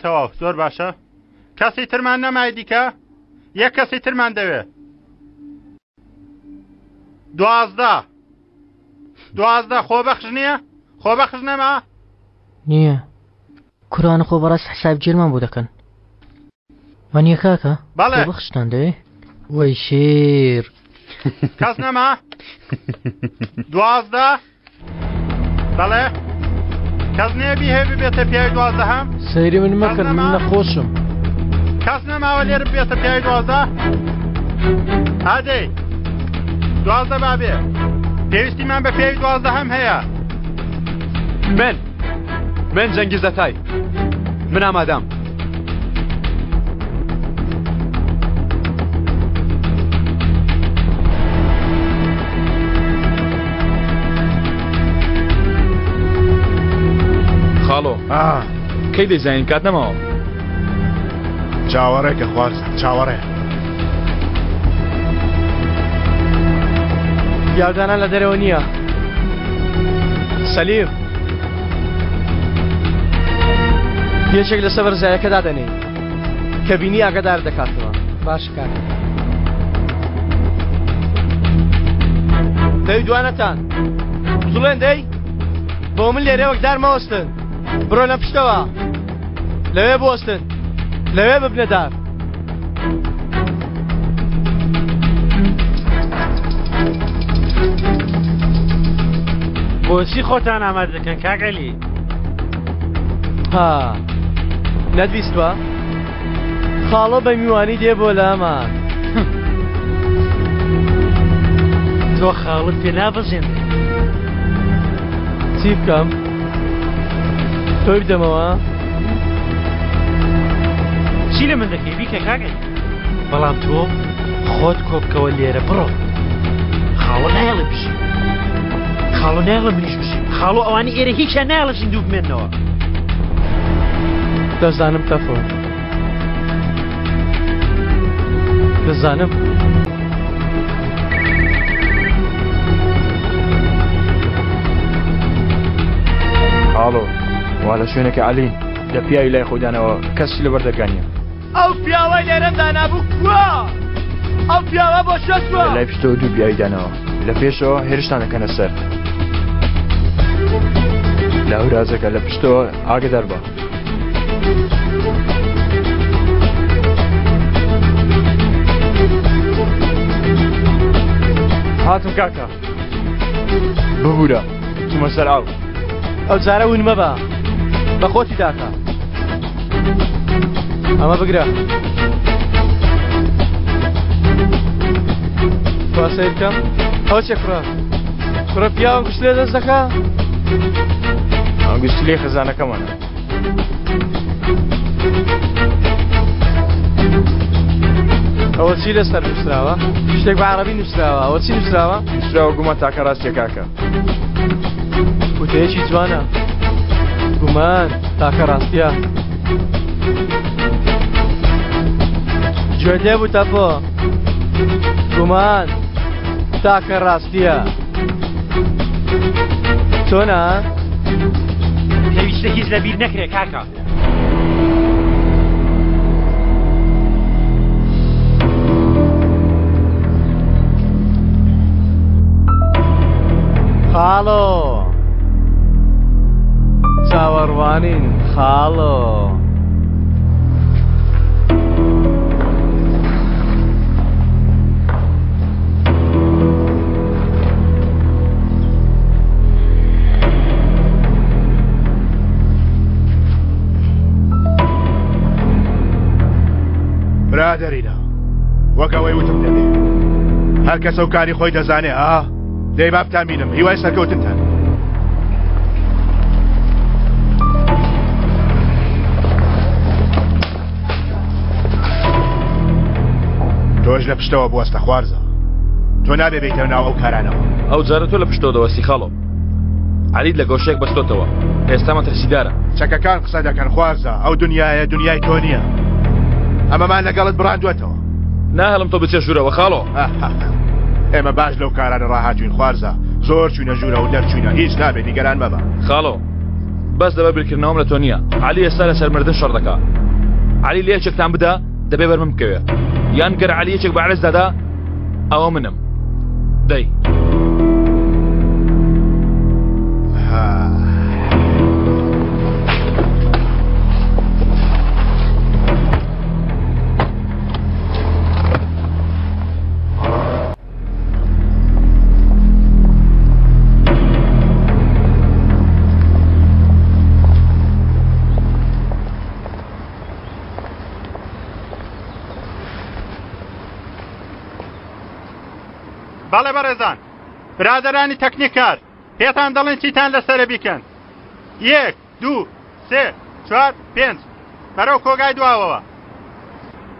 تەواو زۆر باشە. کەسی ترمان نەمای دیکە؟ یەک کەسی ترمان دەوێ. 12 خۆبەخش نییە؟ خۆبەخش نەما؟ نییە. کورانە خۆ بەڕاست حساب جێرمان بۆ دەکەن. وانیە کاکە؟ بەڵێ. خۆبەخشتان دەوێ؟ وەی شێر. کەس نەما؟ 12 بەڵێ. کەس نێبی هێ ببێتە پیاوی 12 هەم؟ سەیری من مەکرد من نەخۆشم. کەس نەماوە لێرە بێتە پیاوی 12؟ ئادەی 12 بابێ. پێویستیمان بە پێوی 12 هەیە. من جەنگیز دەتای من ئامادەم. خاڵۆ کەی دەیزانین کات نەماوە؟ چاوەڕێکە خوارزە چاوەڕێ. یاودانان لە دەرەوە نییە. سەلیم یەکێک لەسەر بەرزایەکەدا دەنێ کە بینی ئاگادار دەکاتەوە. باش کار دەی دوانەتان زوڵێن دەی بۆ من لێرە وەک دارمەوەستن. بڕۆ لە پشتەوە لەوێ بوەستن لەوێ ببنە دار. بۆچی خۆتان ئامادە دەکەن کاگەلی؟ ها نەتویستوە خاڵۆ بە میوانی دێ بۆ لامان. تۆ خاڵت پێ نابەزێن. چی بکەم؟ تۆی بدەمەوە؟ چی لە من دەکەی بیکە کاگەلی؟ بەڵام تۆ خۆت کۆبکەوە لێرە بڕۆ. خاڵۆ نایەڵێ بشی. خاڵۆ نایەڵێ منیش بشی. خاڵۆ ئەوانی ئێرە هیچیان نایەڵە زیندوو بمێننەوە. دەزانم تەفۆ دەزانم. هاڵۆ وا لە شوێنەکە عەلین لە پیاوی لای خۆدانەوە کەسی لەبەر دەگانیە. ئەو پیاوە لێرەمدا نابوو کووە؟ ئەو پیاوە بۆ شەستوە لە لای پشتەوە دوو پیاوی دانەوە لە پێشەوە هێرشتان دەکەنە سەر. لە هەورازەکە لە پشتەوە ئاگدار بە. هاتم کاکە ببوورە چوومە سەر ئاو. ئەو جارە ون مەبە بە خۆتی داکە. ئەمە بگرە واسەی بکەم. ئەو چێ کوڕە پیاوە گشت لێ دەست دەکا؟ ئەو گشت لێ خەزانەکەمانە. ئەوە چی لەسەر نووسراوە؟ شتێک بە عەرەبی نووسراوە. ئەوە چی نووسراوە؟ نووسراوە گومان تاکە ڕاستیە کاکە. وتەیەکی جوانە. گومان تاکە ڕاستیە. گوێ دێ بوو تەفۆ. گومان تاکە ڕاستیە. چۆنە؟ پێویستە هیچ لەبیر نەکرێ کاکە. خاڵۆ چاوەڕوانین خاڵۆ. برادەرینە وەک ئەوەی وتم دەبێ هەر کەسە و کاری خۆی دەزانێ. دەی بابتان بینم هیوای سەرکەوتنتان. تۆش لە پشتەوە بوەستە خوارزە. تۆ نابێ بێتە ناو ئەو کارانەوە. ئەو جارە تۆ لە پشتەوە دەوەستی خاڵۆ. عەلید لە گۆشەیەک بەستۆتەوە. ئێستا مەترسیدارە. چەکەکان قسە دەکەن خوارزە. ئەو دنیایە دنیای تۆ نییە. ئەمەمان لەگەڵت بڕاندوێتەوە. ناهێڵم تۆ بچێ ژوورەوە خاڵۆ. ئێمە باش لەو کارانە ڕاهاتوین خوارزە. زۆر چوینە ژوورە و دەرچوینە هیچ نابێت دیگەران مەبە. خاڵۆ بەس دەبە بیرکردنەوەم لە تۆ نییە. عەلی ئێستا لەسەر مردن شەڕ دەکا. عەلی لە یەکێکتان بدە دەبێ بەرمم بکەوێ. یان گەر عەلی یەکێک بە عەرز دەدا ئەوە منم. دەی بەڵێ بەڕێزان برادرانی تەکنیکار پێتان دەڵێن چیتان لەسەرە بیکەن 1 2 3 4 5 بەرەو کۆگای دواوەوە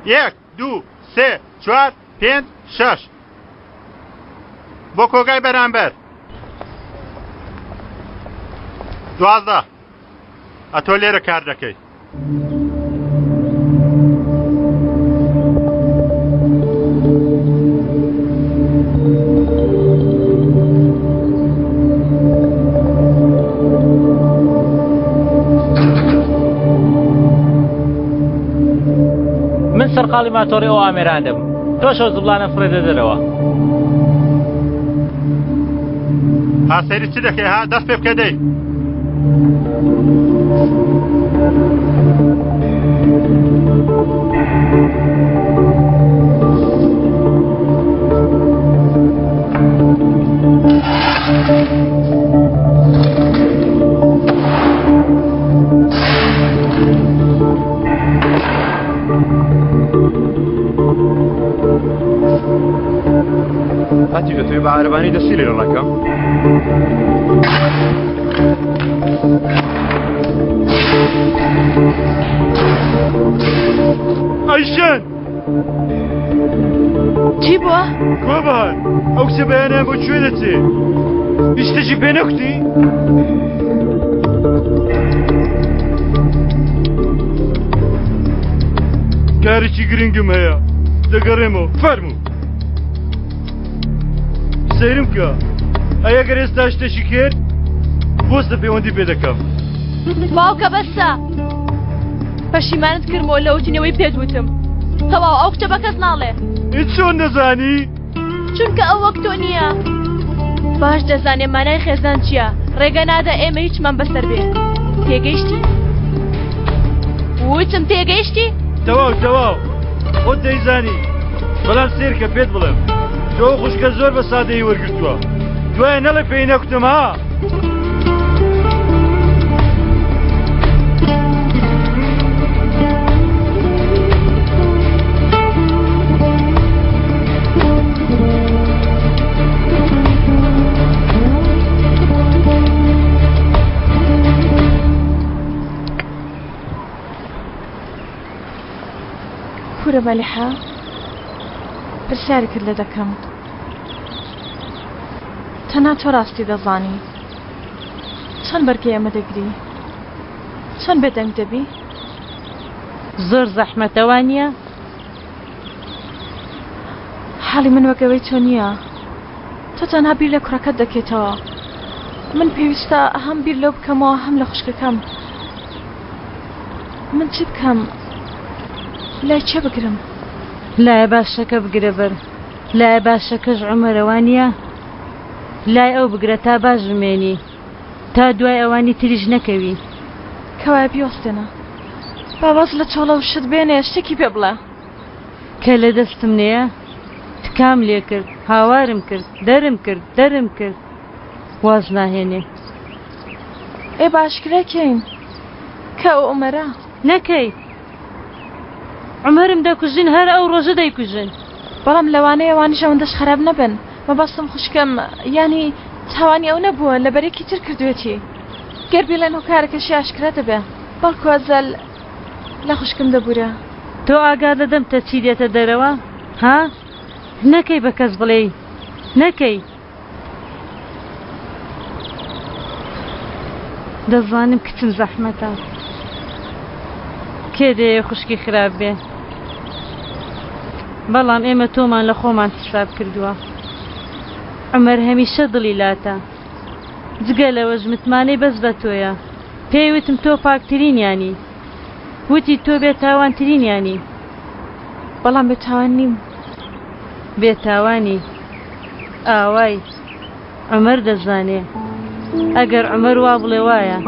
1 2 3 4 5 6 بۆ کۆگای بەرامبەر 12 ئەتۆ لێرە کار دەکەی من سەرقاڵی ماتۆڕی ئەو ئامێران دەبم تۆ شەو زبڵانە فڕێدە دەرەوە هاسەیری چی دەکەی ها دەست پێ بکە دەی هاتی دەتوێت بە عارەبانی دەستی لێرە ڕاکەم ئەیشەن چی بووە؟ کۆبان ئەو کچە بەیانیان بۆ کوێ دەچێ هیچ شتێکی پێ نەکوتی؟ کارێکی گرنگم هەیە دەگەڕێمەوە فەرموو سەیرم کە ئەگەر ئێستا شتێکی کرد بۆستە پەیوەندی پێ دەکەم باوکە بەسە پەشیمانت کردمەوە لە وتینەوەی پێت وتم تەواو ئەو کچە بە کەس ناڵێ هیچ چۆن دەزانی؟ چونکە ئەو وەک تۆ نییە باش دەزانێ مانای خێزان چییە ڕێگە نادا ئێمە هیچمان بەسەر بێ تێگەیشتی؟ وتم تێگەیشتی؟ تەواو خۆت دەیزانی بەڵام سێرکە پێت بڵێم تۆ خوشکە زۆر بە سادەیی وەرگرتووە دوایە نەڵێ پێی نەکوتم ها پورە مەلیحە پرسیاری کرد لە دەکەم تەنها تۆ ڕاستی دەزانی چەند بەرگی ئەمە دەگری چەند بێدەنگ دەبی زۆر زەحمەتەوە نییە حاڵی من وەگەوەی تۆ نییە تۆ تەنها بیر لە کوڕەکەت دەکەیتەوە من پێویستە هەم بیر لەو بکەمەوە هەم لە خوشکەکەم من چی بکەم لای چێ بگرم لایە باشەکە بگرە بەر لایە باشەکەش عومەرەوە نییە لای ئەو بگرە تا باش بمێنی تا دوای ئەوانی تریژ نەکەوی کەوای بیوەستێنە باواز لە چۆڵە و شت بێنێ شتێکی پێ بڵێ کە لە دەستم نەیە تکام لێ کرد هاوارم کرد دەرم کرد واز ناهێنێ ئێ باشکرەکەین کە ئەو عومەرە نەکەی عمرم دەکوژن هەر ئەو ڕۆژە دەیکوژن بەڵام لەوانەیە ئەوانیش ئەوەندەش خراپ نەبن مەبەستم خوشکەم ینی تاوانی ئەو نەبووە لە بەرێکی تر کردوێتی گەر بێڵێن و کارەکەشی ئاشکرا دەبێ بەڵکو ئەزەل لە خوشکم دەبورە تۆ ئاگا دەدەم تە چی دێتە دەرەوە ها نەکەی بە کەس بڵێ نەکەی دەزانم کچم زەحمەتە کێ دەیە خوشکی خراپ بێ بەڵام ئێمە تۆمان لە خۆمان حساب کردووە عومەر هەمیشە دڵی لاتە جگە لەوەش متمانەی بەس بە تۆیە پێی وتم تۆ پاکترینیانی وتی تۆ بێتاوانترینیانی بەڵام بێتاوان نیم بێتاوانی ئاوای عومەر دەزانێ ئەگەر عومەر وا بڵێ وایە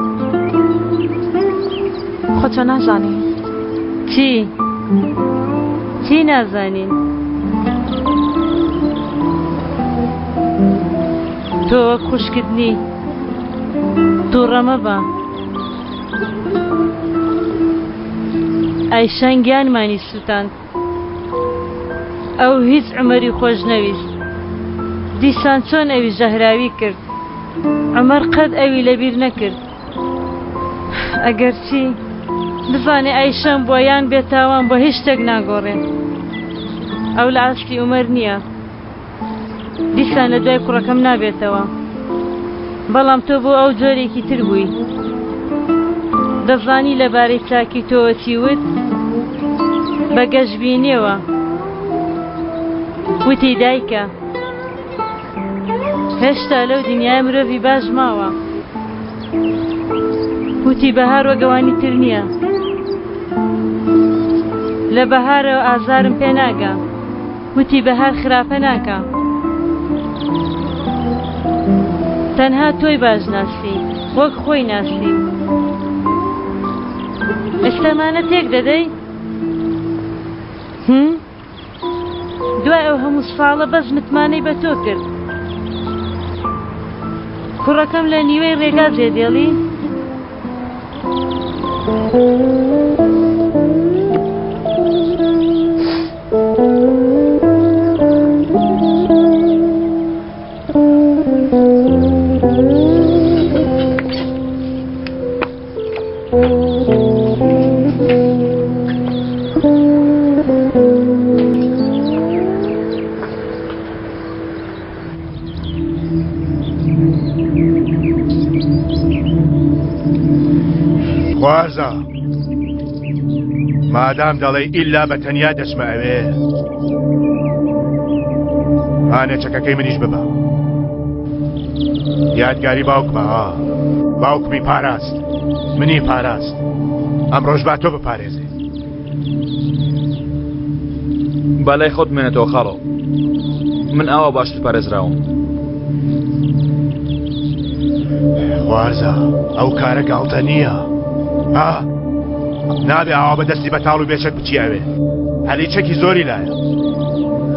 خۆ تۆ نازانی چی نازانین تۆ وەک خوشکردنی تووڕەمە بە ئایشان گیانمانی سووتاند ئەو هیچ عومەری خۆش نەویست دیسان چۆن ئەوی ژەهراوی کرد عومەر قەت ئەوی لەبیر نەکرد ئەگەر چی بزانێ ئایشەم بۆ یان بێتاوان بۆ هیچ شتێک ناگۆڕێن ئەو لە ئاستی عومەر نییە دیسان لە دوای کوڕەکەم نابێتەوە بەڵام تۆ بۆ ئەو جۆرێکی تر بووی دەزانی لەبارەی چاکی تۆوە چی وت بە گەشتبینیەوە وتی دایکە هێشتا لەو دنیای مرۆڤی باش ماوە وتی بەهار وەگەوانی تر نییە لە بەهارەوە ئازارم پێ ناگا وتی بەهار خراپە ناکە تەنها تۆی باش ناسی وەک خۆی ناسی ئێستامانە تێک دەدەی دوای ئەو هەموو ساڵە بەس متمانەی بە تۆ کرد کوڕەکەم لە نیوەی ڕێگا جێدێڵی خوارزە مادام دەڵێ ئیلا بە تەنیا دەچمە ئەوێ هانێ چەکەکەی منیش ببە یادگاری باوکمە باوکمی پاراست منی پاراست ئەمڕۆژ با تۆ بپارێزێ بالای خۆت بمێنێتەوە خاڵۆ من ئاوا باشتر پارێزراوم خوارزە ئەو کارە گاڵتە نییە نابێ ئاوا بەدەستی بەتاڵ و بێچەک بچیاوێ هەلیچەکی زۆری لایە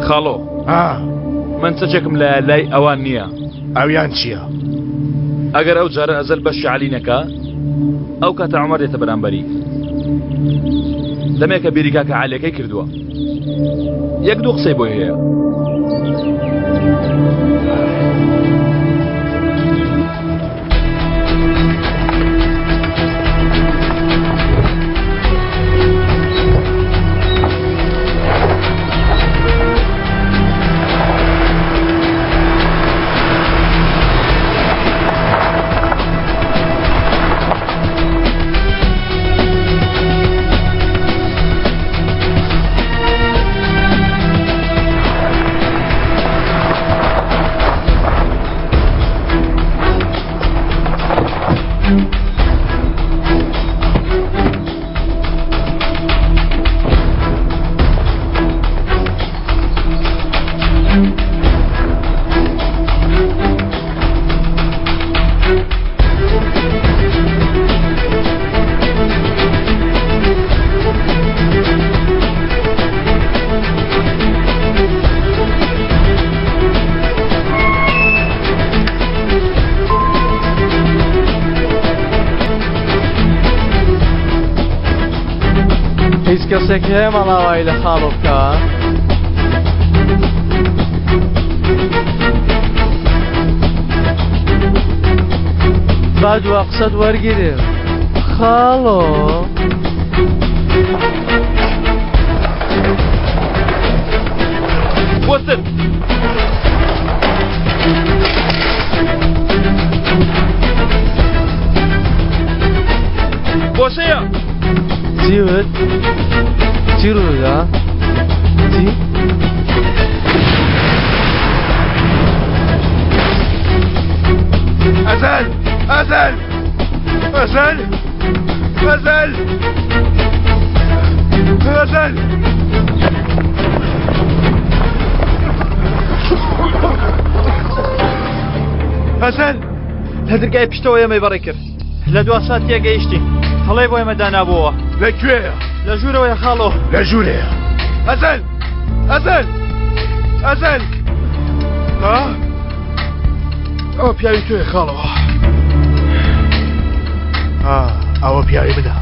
خاڵۆ من چەچێکم لە لای ئەوان نییە ئەویان چییە؟ ئەگەر ئەو جارە ئەزەل بەشی عەلی نەکا ئەو کاتە عومەر دێتە بەرامبەری لەمێکە بیریکا کە عەلیەکەی کردووە یەک دوو قسەی بۆی هەیە هیچ کەسێک هەیە مەڵاوایی لە خاڵۆ بکەوە با دووە قسەت وەرگیرێ خاڵۆ وەستن بۆشەیە چیوت؟ چی ڕوودا؟ چی؟ ئەزەل! ئەزەل! ئەزەل! ئەزەل! ئەزەل! ئەزەل! لە دەرگای پشتەوە ئێمەی بەڕێ کرد لە دوا سات تێگەیشتی هەڵێ بۆ ئێمە دانابووە لەکوێیە؟ لە ژوورەوەی خاڵۆ لە ژوورەیە ئەزەل! ئەزەل! ئەزەل! ئەوە پیاوی تۆیە خاڵەوە ئەوە پیاوی منە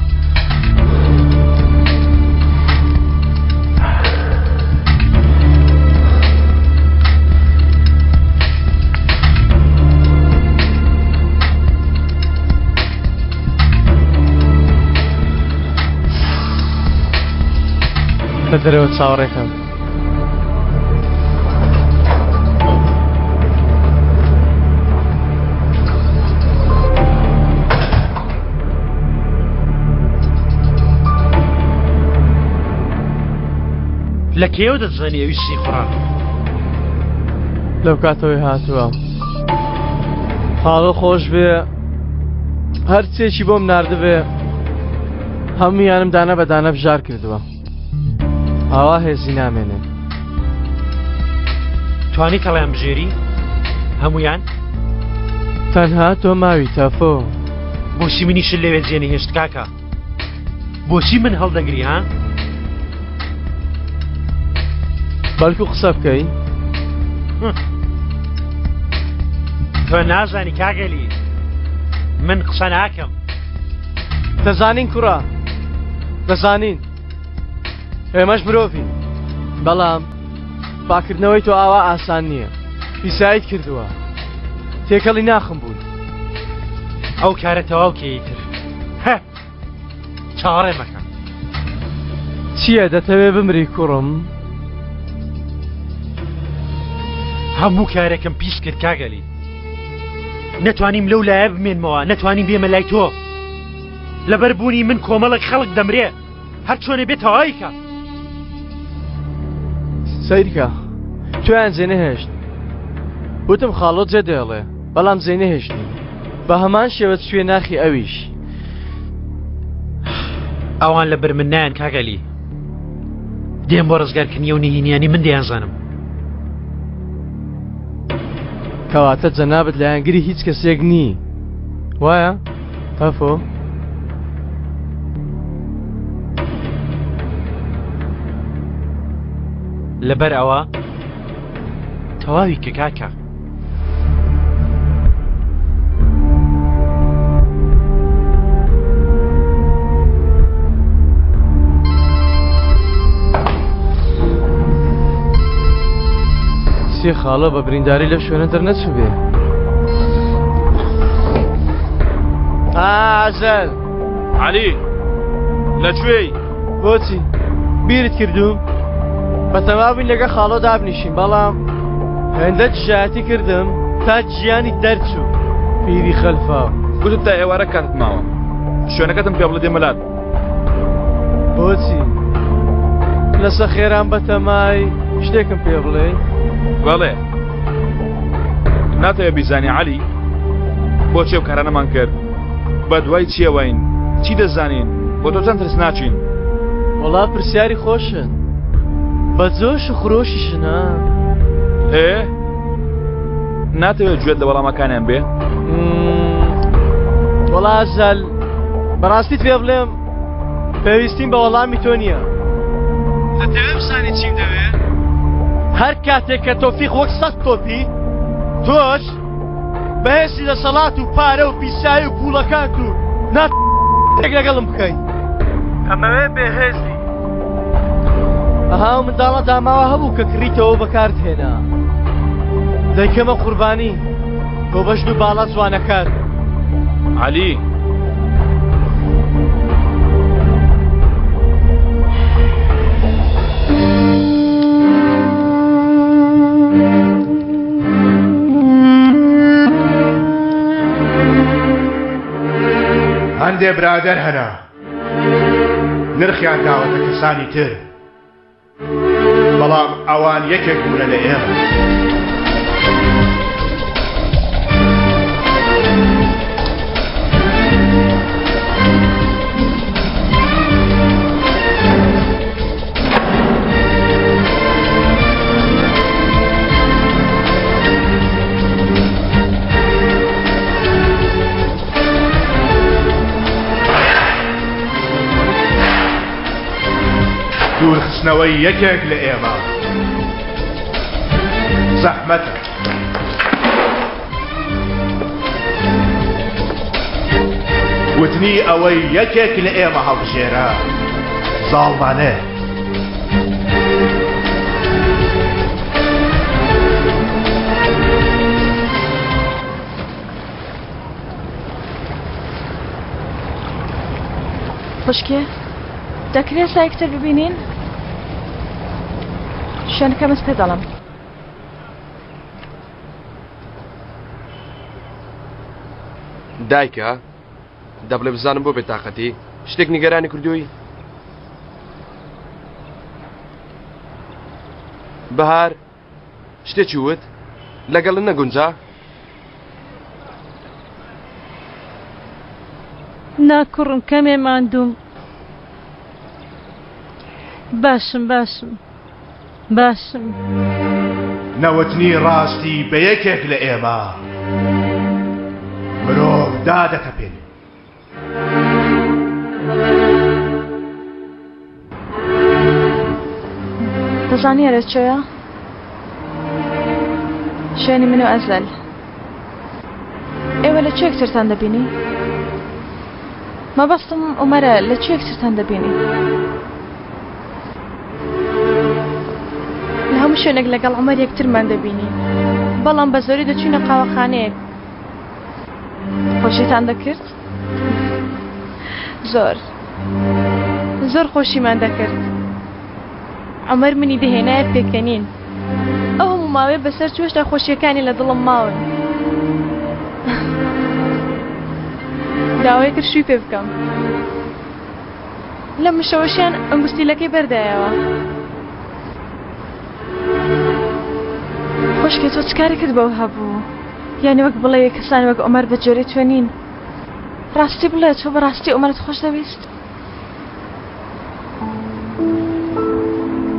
دەرەوە چاوەڕێکم. لە کێوە دەتزانانی ئەوی سی خوڕان لەو کاتەوەی هاتووە حاڵە خۆش بێ هەر چێکی بۆم ناردبێ هەموویانم دانە بە دانە بژار کردووە ئاوا هێزی نامێنێ. توانی کەڵیان بژێری هەمویان تەنها تۆ ماوی تەفۆ بۆچی منیشت لەوێ جێنی هێشت کاکە بۆچی من هەڵدەگری ها بەڵکو قسە بکەی تۆ نازانی کاگەلی من قسە ناکەم. دەزانین کوڕە دەزانین ئێمەش مرۆڤین بەڵام پاکردنەوەی تۆ ئاوا ئاسان نییە پیسایت کردووە تێکەڵی ناخم بوون ئەو کارە تەواوکەیتر چاڕێ مەکە. چییە دەتەوێ بمری کوڕم؟ هەموو کارێکم پیش کرد کاگەلی نەتوانیم لەو لایە بمێنمەوە نەتوانیم بێمە لای تۆ لەبەر بوونی من کۆمەڵک خەڵک دەمرێ هەر چۆنێ بێت تەوایکە. سەیرکە تویان جێ نەهێشت وتم خاڵۆ جێ دێڵێ بەڵام جێ نەهێشتنی بە هەمان شێوە شوێ ناخی ئەویش. ئەوان لەبەر من نایەن کاگەلی دێم بۆ ڕزگارکردنی و نهێنیانی من دەیانزانم. کەواتە جەنابەت لایەنگری هیچ کەسێک نی وایە تەفۆ؟ لەبەر ئەوە تەواوی کە کاکە سێ خاڵە بە برینداری لە شوێنە دەرنەچوو بێ. ئازەل عەلی لەکوێی؟ بۆچی بیرت کردوم بە تەواوی لەگە خاڵۆ دابنیشین بەڵام هێندە جژایەتی کردم تا گیانی دەرچوو پیری خەلفا گوتم تا ئێوارە کاتت ماوە شوێنەکەتم پێ بڵێ دێمەلات. بۆچی لەسە خێران بەتەمای شتێکم پێ بڵێ؟ بەڵێ ناتەوێت بیزانی عەلی بۆچی ئەو کارانەمان کرد بە دوای چیەوەین چی دەزانین بۆ تۆ چەند ترس ناچین؟ وەڵا پرسیاری خۆشن بە جۆش و خرۆشیشنە. ناتەوێت گوێت لە وەڵامەکانیان بێ؟ وەڵا ئازەل بەڕاستیت پێ بڵێم پێویستیم بە وەڵامی تۆ نییە. دەتەوێت بزانی چیم دەوێت؟ هەر کاتێک کە تۆفیق وەک سەد تۆپی تۆش بەهێزی دەسەڵات و پارە و پیسایی و پوڵەکان و ناتێک لەگەڵم بکەین ئەمەوێ بێهێزی ئەها و منداڵە داماوە هەبوو کە کڕیتەوە بەکارت هێنا دەیکەمە قوربانی بۆ بەشن و باڵا جوانەکان. عەلی هەندێ برادەر هەنا نرخیان داوەتە کەسانی تر بەڵام ئەوان یەکێک بوونە لە ئێمە. دوورخستنەوەی یەکێک لە ئێمە زەحمەتە. وتنی ئەوەی یەکێک لە ئێمە هەڵبژێرە زاڵمانە. خوشکێ دەکرێت سایکتر ببینین؟ شوێنەکەمت پێ دەڵم. دایکە دەبڵێ بزانم بۆ بێتاقەتی شتێک نیگەرانی کردووی؟ بەهار شتێکی وت لەگەڵن نەگونجا؟ ناکوڕم کەمێ ماندووم. باشم نەوتنی ڕاستی بە یەکێک لە ئێمە مرۆڤ دادەتەپێن. دەزانی ئەرە چۆیە؟ شوێنی من و ئەزەل. ئێوە لە کوێکترتان دەبینی؟ مەبەستم ئومەرە لە کوێکترتان دەبینی؟ لە هەموو شوێنێک لەگەڵ عومەر یەکترمان دەبینی، بەڵام بە زۆری دەچوونە قاوەخانەیەک. خۆشیتان دەکرد؟ زۆر خۆشیمان دەکرد. عومەر منی دەهێنایە پێکەنین. ئەو هەموو ماوەیە بەسەر چۆشتا خۆشیەکانی لە دڵم ماون. داوای کرد شووی پێ بکەم. لە مشەوەشیان ئەنگوستیلەکەی بەردایەوە. خۆشکێ تۆ چکاری کرد بەو هەبوو؟ یعنی وەک بڵێ کەسانی وەک عومەر بە جۆرەی توێنین. ڕاستی بڵێ تۆ بەڕاستی عومەرت خۆش دەویست؟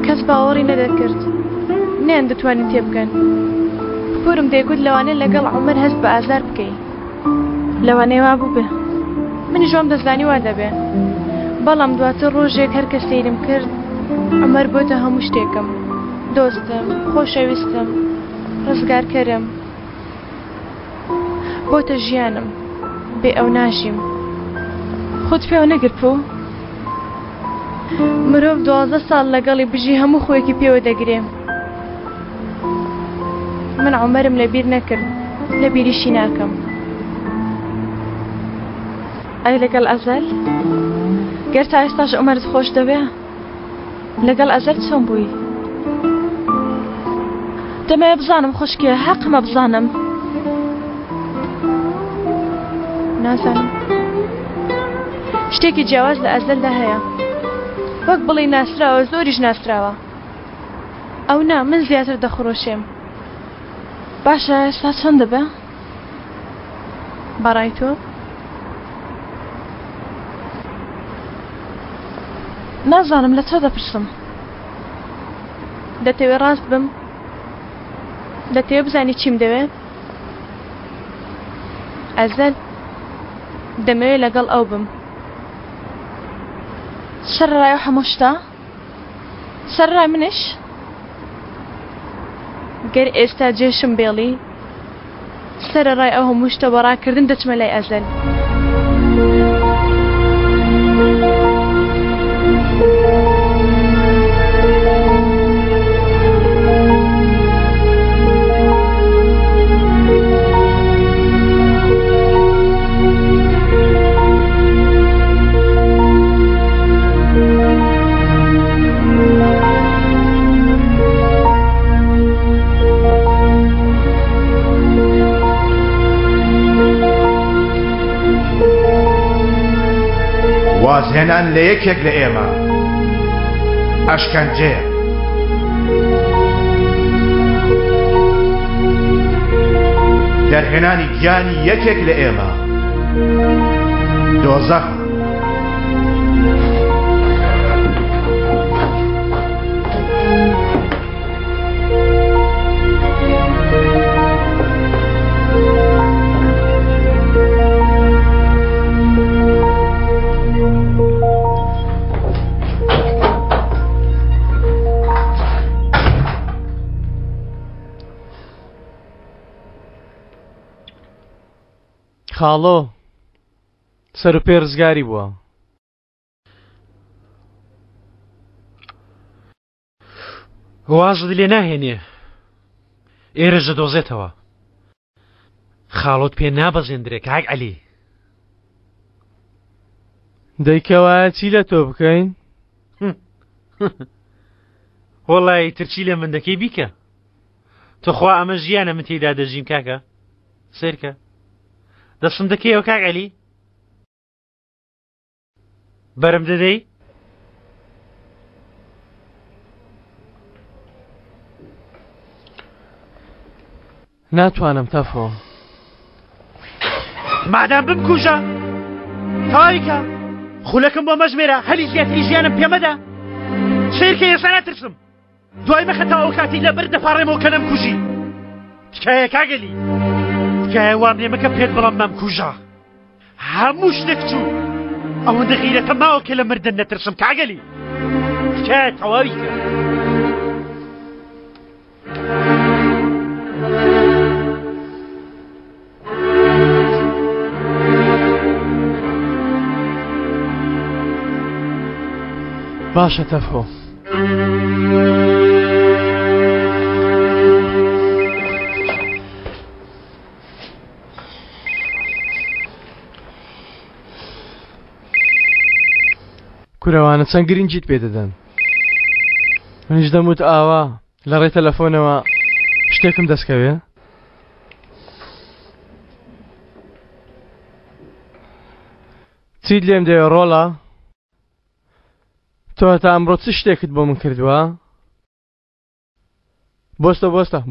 کەس باوەڕی نەدەکرد، نەیان دەتوانین تێ بکەن. پۆرم دەیگوت لەوانەیە لەگەڵ عومەر هەست بە ئازار بکەی. لەوانەیە وا بوو بێ، منی ژۆم دەزانی وا دەبێ. بەڵام دواتر ڕۆژێک هەر کە سەیرم کرد عومەر بۆتە هەموو شتێکم. دۆستم، خۆشەویستم، ڕزگارکەرم، بۆتە ژیانم. بێ ئەو ناژیم. خۆت پێوە نەگرپۆ؟ مرۆڤ 12 ساڵ لەگەڵی بژی هەموو خۆیەکی پێوە دەگرێ. من عومەرم لەبیر نەکرد، لە بیریشی ناکەم. ئەی لەگەڵ ئەزەل؟ گەر تا ئێستاش عومەرت خۆش دەوێ؟ لەگەڵ ئەزەل چۆن بووی؟ دەمەوێت بزانم خوشکێ، حەقمە بزانم. نازانم. شتێکی جیاواز لە ئەزەلدا هەیە. وەک بڵێ ناسراوە، زۆریش ناسراوە. ئەو نا، من زیاتر دەخڕۆشێم. باشە ئێستا چەند دەبێ؟ بەڕای تۆ؟ نازانم، لە تۆ دەپرسم. دەتەوێت ڕاست بم؟ دەتەوێت بزانی چیم دەوێت؟ ئەزەل دەمەوێت لەگەڵ ئەو بم. سەرڕای هەموو شتە؟ سەرڕای منش؟ گەر ئێستا جێشم بێڵی سەرڕای ئەو هەموو شتە بەڕاکردن دەچمە لای ئەزەل. وازهێنان لە یەکێک لە ئێمە ئەشکەنجەیە. دەرهێنانی گیانی یەکێک لە ئێمە دۆزەخە. خاڵۆ سەر و پێ ڕزگاری بووە. وازت لێ ناهێنێ، ئێرەش دەدۆزێتەوە. خاڵۆت پێ نابەزێندرێ کاک عەلی. دەیکەوایە چی لە تۆ بکەین؟ وەڵی ترچی لە من دەکەی بیکە تۆخوا ئەمە ژیانە من تێیدا دەژیم کاکە سیرکە دەستم دەکەیەوە کاک عەلی بەرم دەدەی ناتوانم تەفۆ مادام بمکوژە تاوایکە خولەکەم بۆ مەژمێرە هەلی زیاتری ژیانم پێمەدا سیرکە ئێستا ناترسم دوای مەخەتەوە ئەو کاتی لەبەر دەپاڕێمەوە کە نەمکوژی تکایە کاگەلی تکایە وام لێ مەکە پێت بڵام مەمکوژە هەموو شتێک چوو ئەوەندە غیرەتە ماوە کە لە مردن نەترسم کاگەلی تکایە تەواویکە باشە تەفۆ کورەوانە چەند گرنگیت پێ دەدەن منیش دەموت ئاوا لە ڕێ تەلەفۆنەوە شتێکم دەستکەوێ چیت لێم دەوێ ڕۆڵە تۆ هەتا ئەمڕۆ چ شتێکت بۆ من کردووە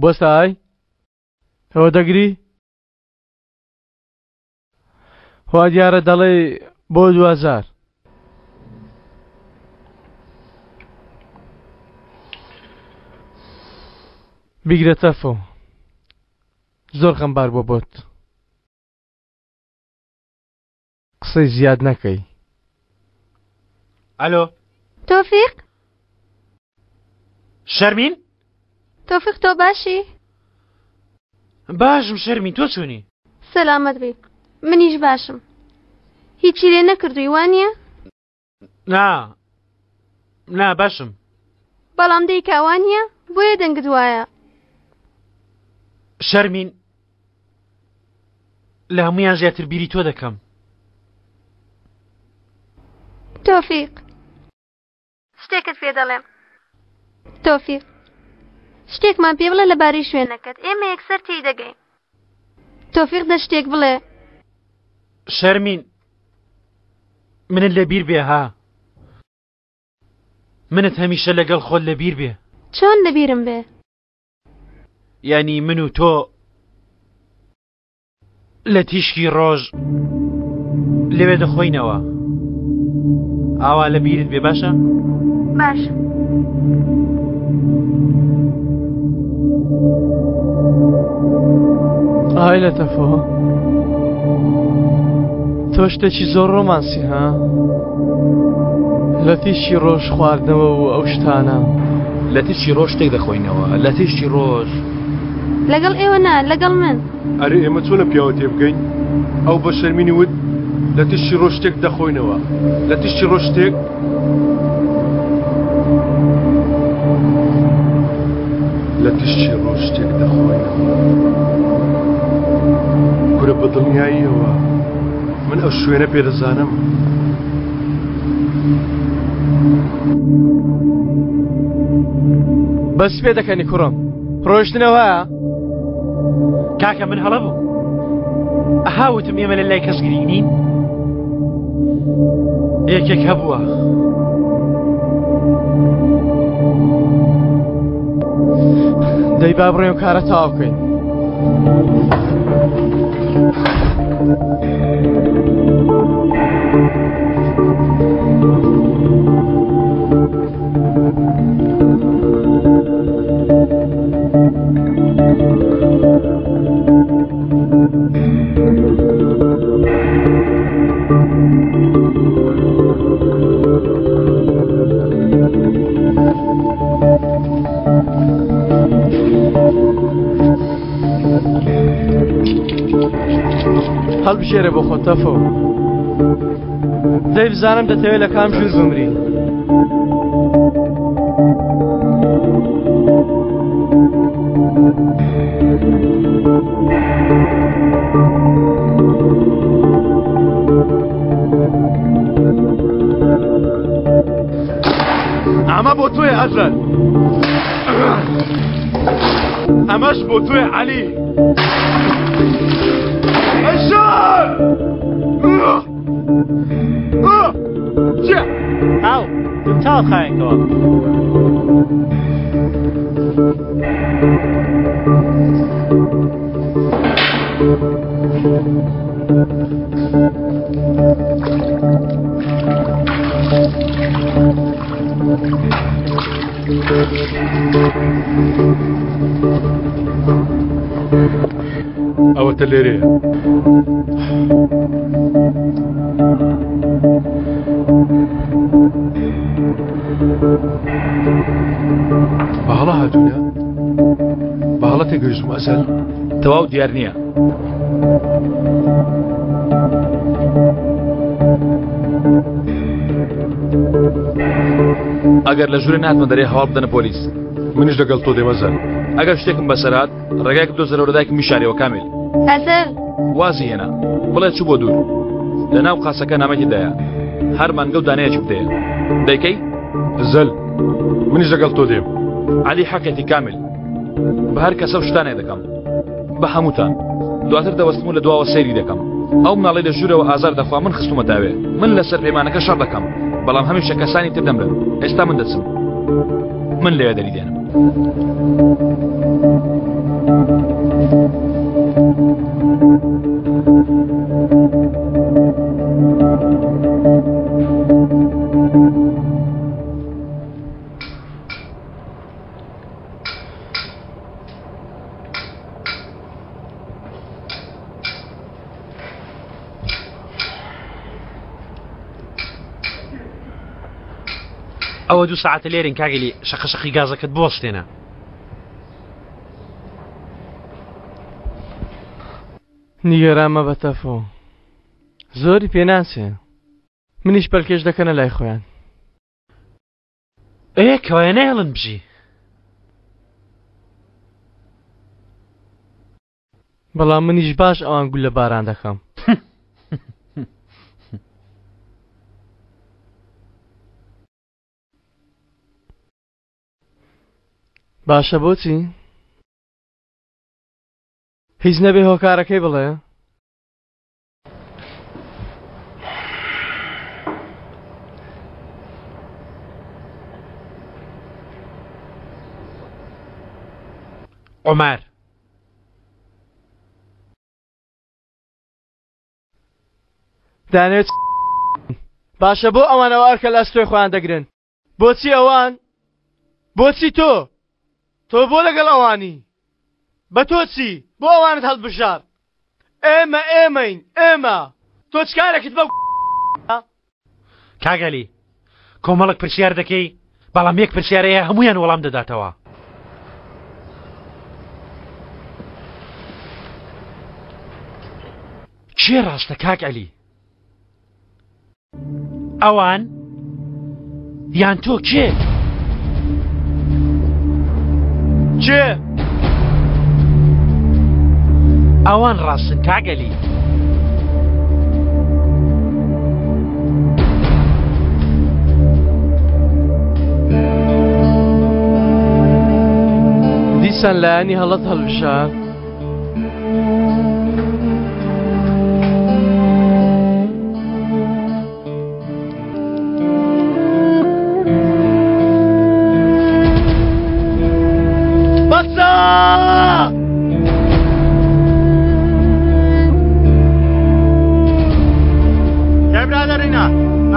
بۆستە ئای ئەوە دەگری وا دیارە دەڵێ بۆ 2000 بیگرە تەفۆ زۆر خەمبار بۆت قسەی زیاد نەکەی ئەلۆ تۆفیق شەرمین تۆفیق تۆ باشی باشم شەرمین تۆ چۆنی سەلامەت بی منیش باشم هیچی لێ نەکردووی وانییە نا باشم بەڵام دەی کاوانیە بۆیە دەنگت وایە شەرمین لە هەمویان زیاتر بیری تۆ دەکەم تۆفیق شتێکت پێ دەڵێم تۆفیق شتێکمان پێ بڵێ لەبارەی شوێنەکەت ئێمە یەکسەر تێی دەگەین تۆفیق دە شتێک بڵێ شەرمین منت لەبیر بێ ها منت هەمیشە لەگەڵ خۆت لەبیر بێ چۆن لەبیرم بێ یعنی من و تۆ لە تیشکی ڕۆژ لەوێ دەخۆینەوە ئاوا لەبیرت بێ باشە باش ئای لە تەفۆ تۆ شتێکی زۆر ڕۆمانسی ها لە تیشی ڕۆژ خواردنەوە و ئەو شتانە لە تیشی ڕۆژ شتێک دەخۆینەوە لە تیشی ڕۆژ لەگەڵ ئێوە نا لەگەڵ من ئەرێ ئێمە چۆنە پیاوە تێ بگەین ئەو بە شەرمینی وت لە تیشی ڕۆژ شتێک دەخۆینەوە لە تیشی ڕۆژ شتێک لە تیشی ڕۆژ شتێک دەخۆینەوە گورە بە دڵنیاییەوە من ئەو شوێنە پێدەزانم بەس پێ دەکەنی کوڕم ڕۆیشتنەوەیە کاکە من هەڵە بوو ئەهاوتم ئێمە لە لای کەس گرینین یەکێک هەبووە دەی با بڕێن و کارە تاوا بکەین هەڵبژێرە بۆ خۆت تەفۆ دەی بزانم دەتەوێت لە کام ژوور بمری ئەمە بۆ تۆیە ئەزەل ئەمەش بۆ تۆی عەلی ئەژار ئاو دوتاو خاینەوە ئەوەتە لێرەیە بەهەڵە هاتوونە بەهەڵە تێگەیشتم ئەزەل تەواو دیار نییە ئەگەر لە ژوورە ناتمە دەرێ هەواڵ بدەنە پۆلیس منیش لەگەڵ تۆ دێمە ئەزەل ئەگەر شتێکم بەسەرات ڕێگایك بدۆ زەرەوەدایکم میشارەوە کامل ئەزەل وازی هێنا بڵێ چوو بۆ دوور لە ناو قاسەکە نامەکیدایە هەر مانگە و دانەیەکی بدەیە دەیکەی ئەزەل منیش لەگەڵ تۆ دێم عەلی حەقێتی کامل بە هەر کەسە و شتانێ دەکەم بە هەمووتان دواتر دەوەستم و لە دواوە سەیری دەکەم ئەو مناڵی لە ژوورەوە ئازار دەخوا من خستومە داوێ من لەسەر پەیمانەکە شەڕ دەکەم بەڵام هەمیشە کەسانی تر دەمرن ئێستا من دەچم من لێوێ دەری دێنم ئەوە 2 ساعتە لێرن کاگەلی شەقەشەقی گازەکەت بۆستێنە نیگەرامە بە تەفۆ زۆری پێناسێ منیش پەلکێش دەکەنە لای خۆیان کەوایە نەهێڵن بژی بەڵام منیش باش ئەوان گول لە باران دەکەم باشە بۆچی؟ هیچ نەبێ هۆکارەکەی بڵێ؟ عومەر دانێت باشە بۆ ئەوان ئەوە ئەرکە لە ئەستۆی خۆیان دەگرن بۆچی ئەوان؟ بۆچی تۆ؟ تۆ بۆ لەگەڵ ئەوانی بە تۆ چی بۆ ئەوانت هەڵبژار ئێمەین ئێمە تۆ چکارێکت بەو کاگەلی کۆمەڵک پرسیار دەکەی بەڵام یەک پرسیارەیە هەمویان وەڵام دەداتەوە چێ ڕاستە کاگەلی ئەوان یان تۆ کێ؟ چێ؟ ئەوان ڕاستن کاگەلی دیسان لایانی هەڵەت هەڵبژار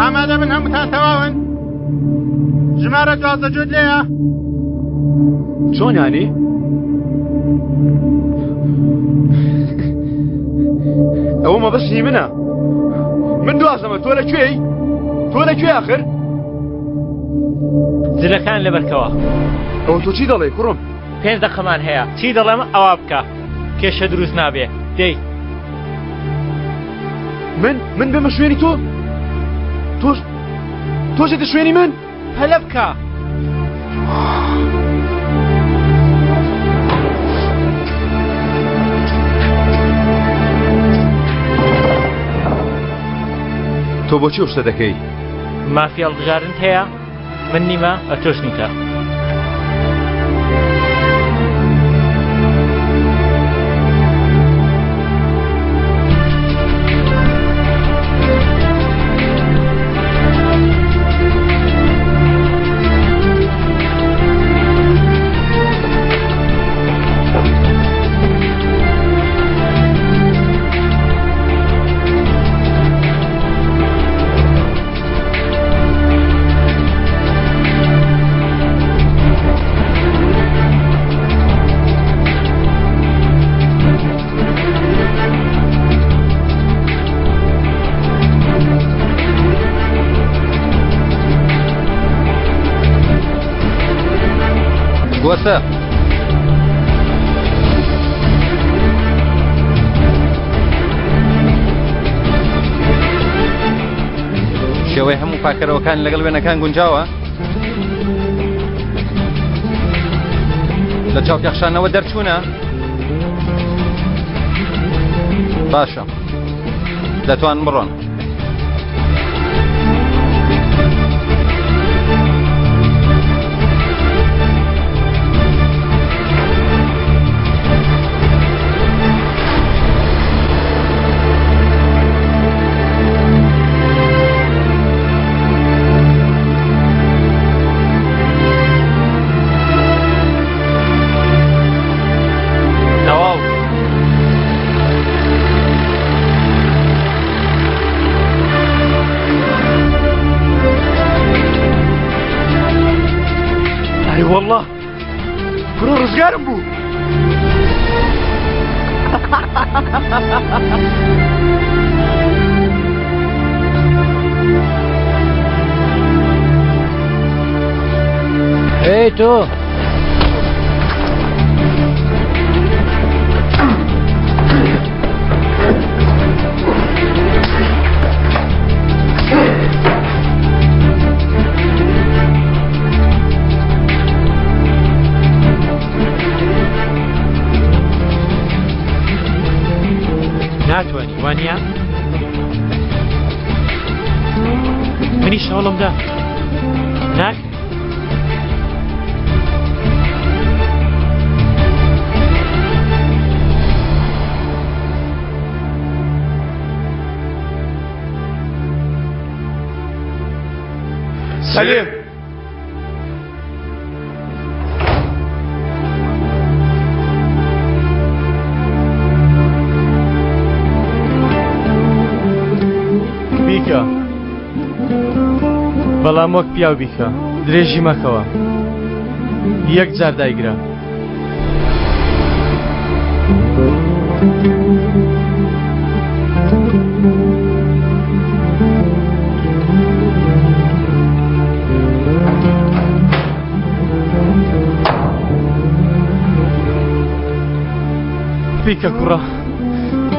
ئامادە بن هەمووتان تەواون ژمارە 12 جوت لێیە چۆنیانی؟ ئەوە مەبەستی منە من دوازەمە تۆ لەکوێی؟ تۆ لەکوێ ئاخر؟ جلەکان لەبەرکەوە ئەوە تۆ چی دەڵێ کوڕم؟ 5 دقەمان هەیە چی دەڵێم ئەوە بکە کێشە دروست نابێ دەی من بێمە شوێنی تۆ؟ تۆ چێتە شوێنی من؟ هەلە بکە تۆ بۆچی ئەو شتە دەکەی؟ مافی هەڵبژارن هەیە من نیمە ئەتۆش نیتە باشە شێوەی هەموو پاکەرەوەکان لەگەڵ وێنەکان گونجاوە لە چاوپێخشانەوە دەرچوونە باشە دەتوان بڕۆن والله فرو رزقارم بو ايه تو ناتواني وانيا مني شغلم ده ناك سليم بیکە بەڵام وەک پیاو بیکە درێژی مەکەوە یەک جار دایگرە بیکە کوڕە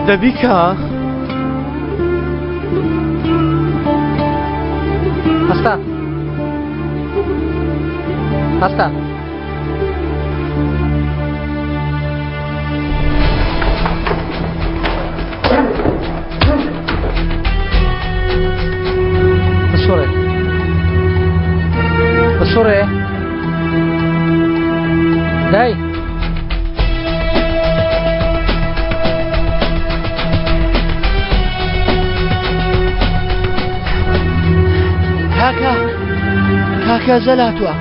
دەبیکە هەستا هەستا بسوڕێ بسوڕێ دای کاکە زەلاتوە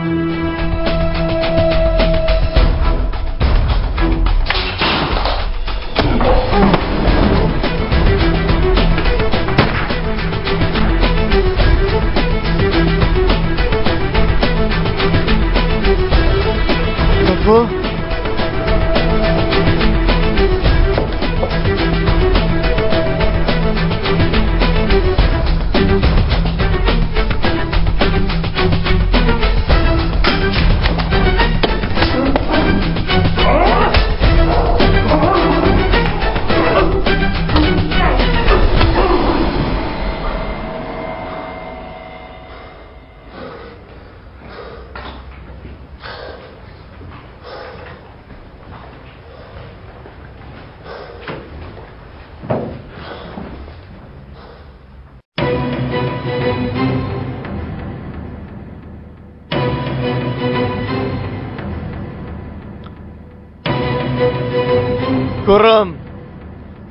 کوڕم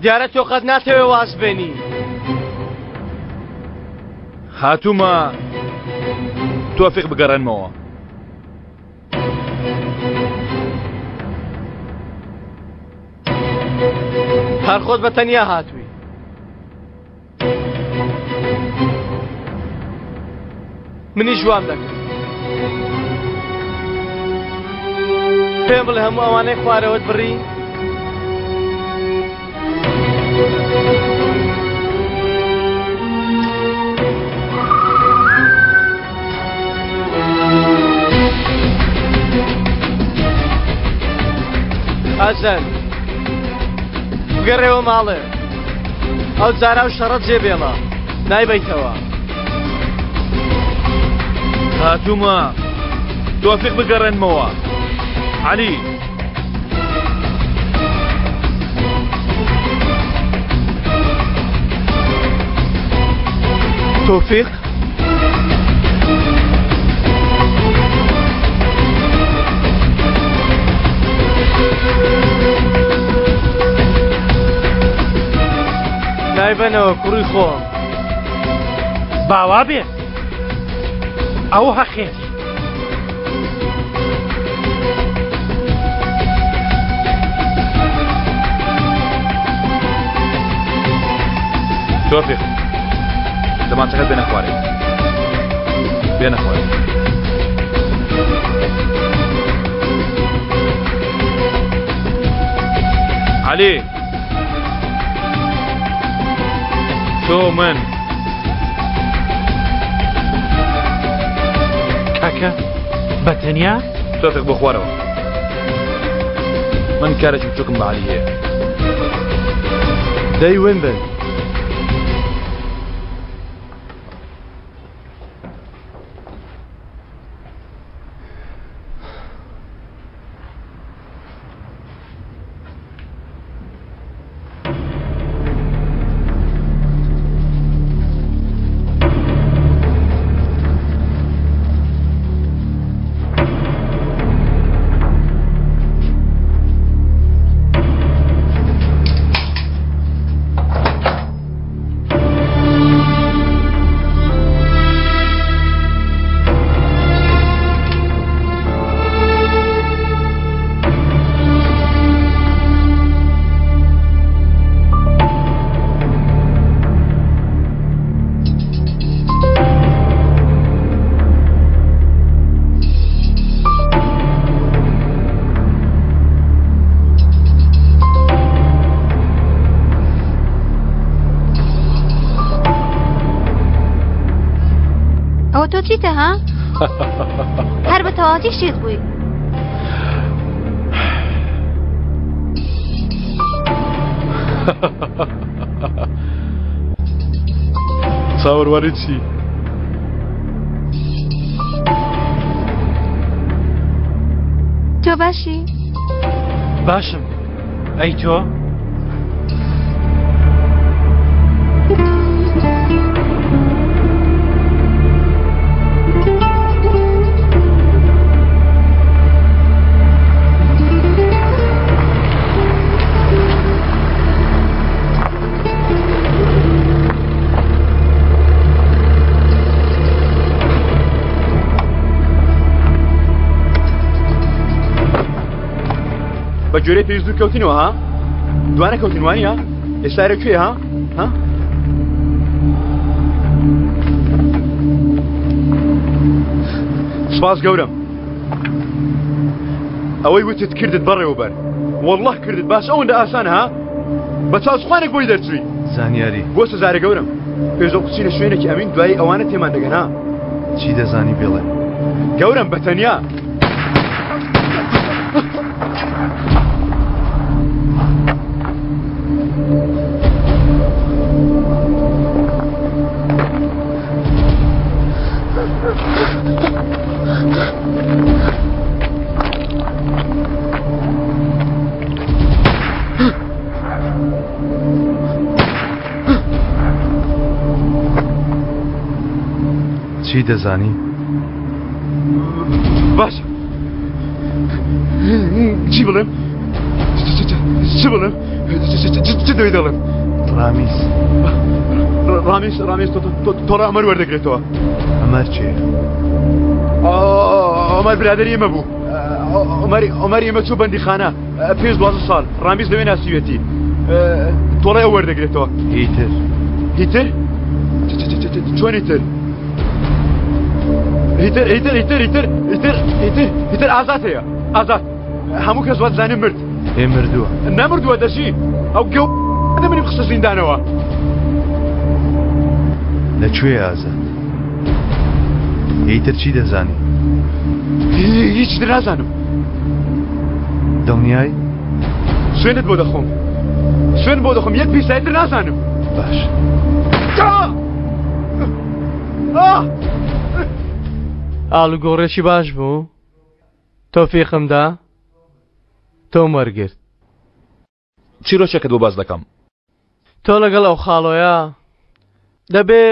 دیارە تۆ قەت ناتەوێ واز بێنی هاتوومە تۆفیق بگەڕێنمەوە هەر خۆت بە تەنیا هاتووی منی جوان دەکەم پێم بڵێ هەموو ئەوانەی خوارەوەت بڕی ئەزەل بگەڕێەوە ماڵێ ئەو جارا و شەڕەت جێبێڵە نایبەیتەوە هاتوومە تۆفیق بگەڕێنمەوە عەلی تۆفیق نایبەنەوە کوڕی خۆم باوا بێ ئەو هەخێتی تۆفیق دەمانچەکەت بێنە خوارێ بێنە خوارێ عەلی تۆ من کاکە بەتەنیا تۆفیق بۆ خوارەوە من کارێکی بچووکم بە عەلی هەیە دەی وێن بن تۆ چیتە ها؟ هەر بە تەواوەتی شێت بووی چاوەڕوانی چی؟ تۆ باشی؟ باشم ئەی تۆ؟ بە جۆرەی پێویست دوو کەوتینەوە ها؟ دوانە کەوتینوانیە؟ ئێستارە کوێ ها؟ ها؟ سپاس گەورم ئەوەی وتت کردت بەڕێوەبەر وەڵڵاه کردت باش ئەوەندە ئاسانە ها؟ بە چاوسخوانێک بۆی دەرچووی زانیاری بۆ سەزارە گەورم پێشەو قچینە شوێنێکی ئەمین دوایی ئەوانە تێمان دەگەن ها؟ چی دەزانی بێڵێ گەورم بەتەنیا چی دەزانی؟ باش چی بڵێم؟ چی بڵێم؟ چی دەوێت دەڵێم؟ ڕامیز ڕامیز تۆڕە ئەمەر وەردەگرێتەوە ئەمەر چێ؟ ئەمەر برادەری ئێمە بوو ئەمەری ئێمە چوو بەندیخانە پێش 12 ساڵ ڕامیز لەوێ ناسیوێتی تۆڕە ئەو وەردەگرێتەوە هیتر؟ چۆنی تر؟ هیتر ئازاد هەیە ئازاد هەموو کەس وات زانێ مرد ئێ مردووە نەمردووە دەژی ئەو گەو دەمەنیم قسە زیندانەوە لەکوێ ئازاد هیتر چی دەزانی؟ هیچ نازانم دڵنیای؟ سوێنت بۆ دەخۆم سوێن بۆ دەخۆم یەک پیسایتر نازانم باش ئاڵوگۆڕێکی باش بوو تۆفیقمدا تۆ وەرگرت چیرۆکێکت بۆ باز دەکەم تۆ لەگەڵ ئەو خاڵۆیە دەبێ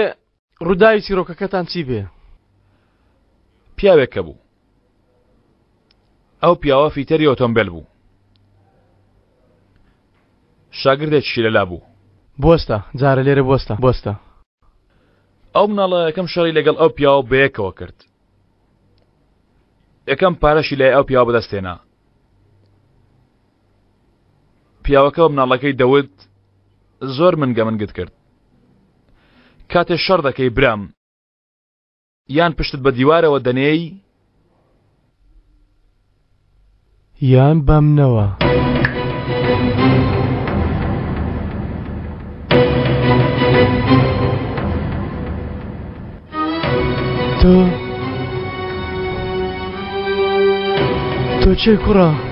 ڕووداوی چیرۆکەکەتان چی بێ پیاوێکە بوو ئەو پیاوە فیتەری ئۆتۆمبیل بوو شاگردێکی لەلا بوو بۆستە جارە لێرە بۆستە ئەو مناڵە یەکەم شەڕی لەگەڵ ئەو پیاوە بەیەکەوە کرد یەکەم پارەشی لای ئەو پیاوە بەدەستێنا پیاوەکە مناڵەکەی دەوت زۆر منگەت کرد کاتێ شەڕ دەکەی برام یان پشتت بە دیوارەوە دەنێی یان بەمنەوە تۆ چێ کوڕە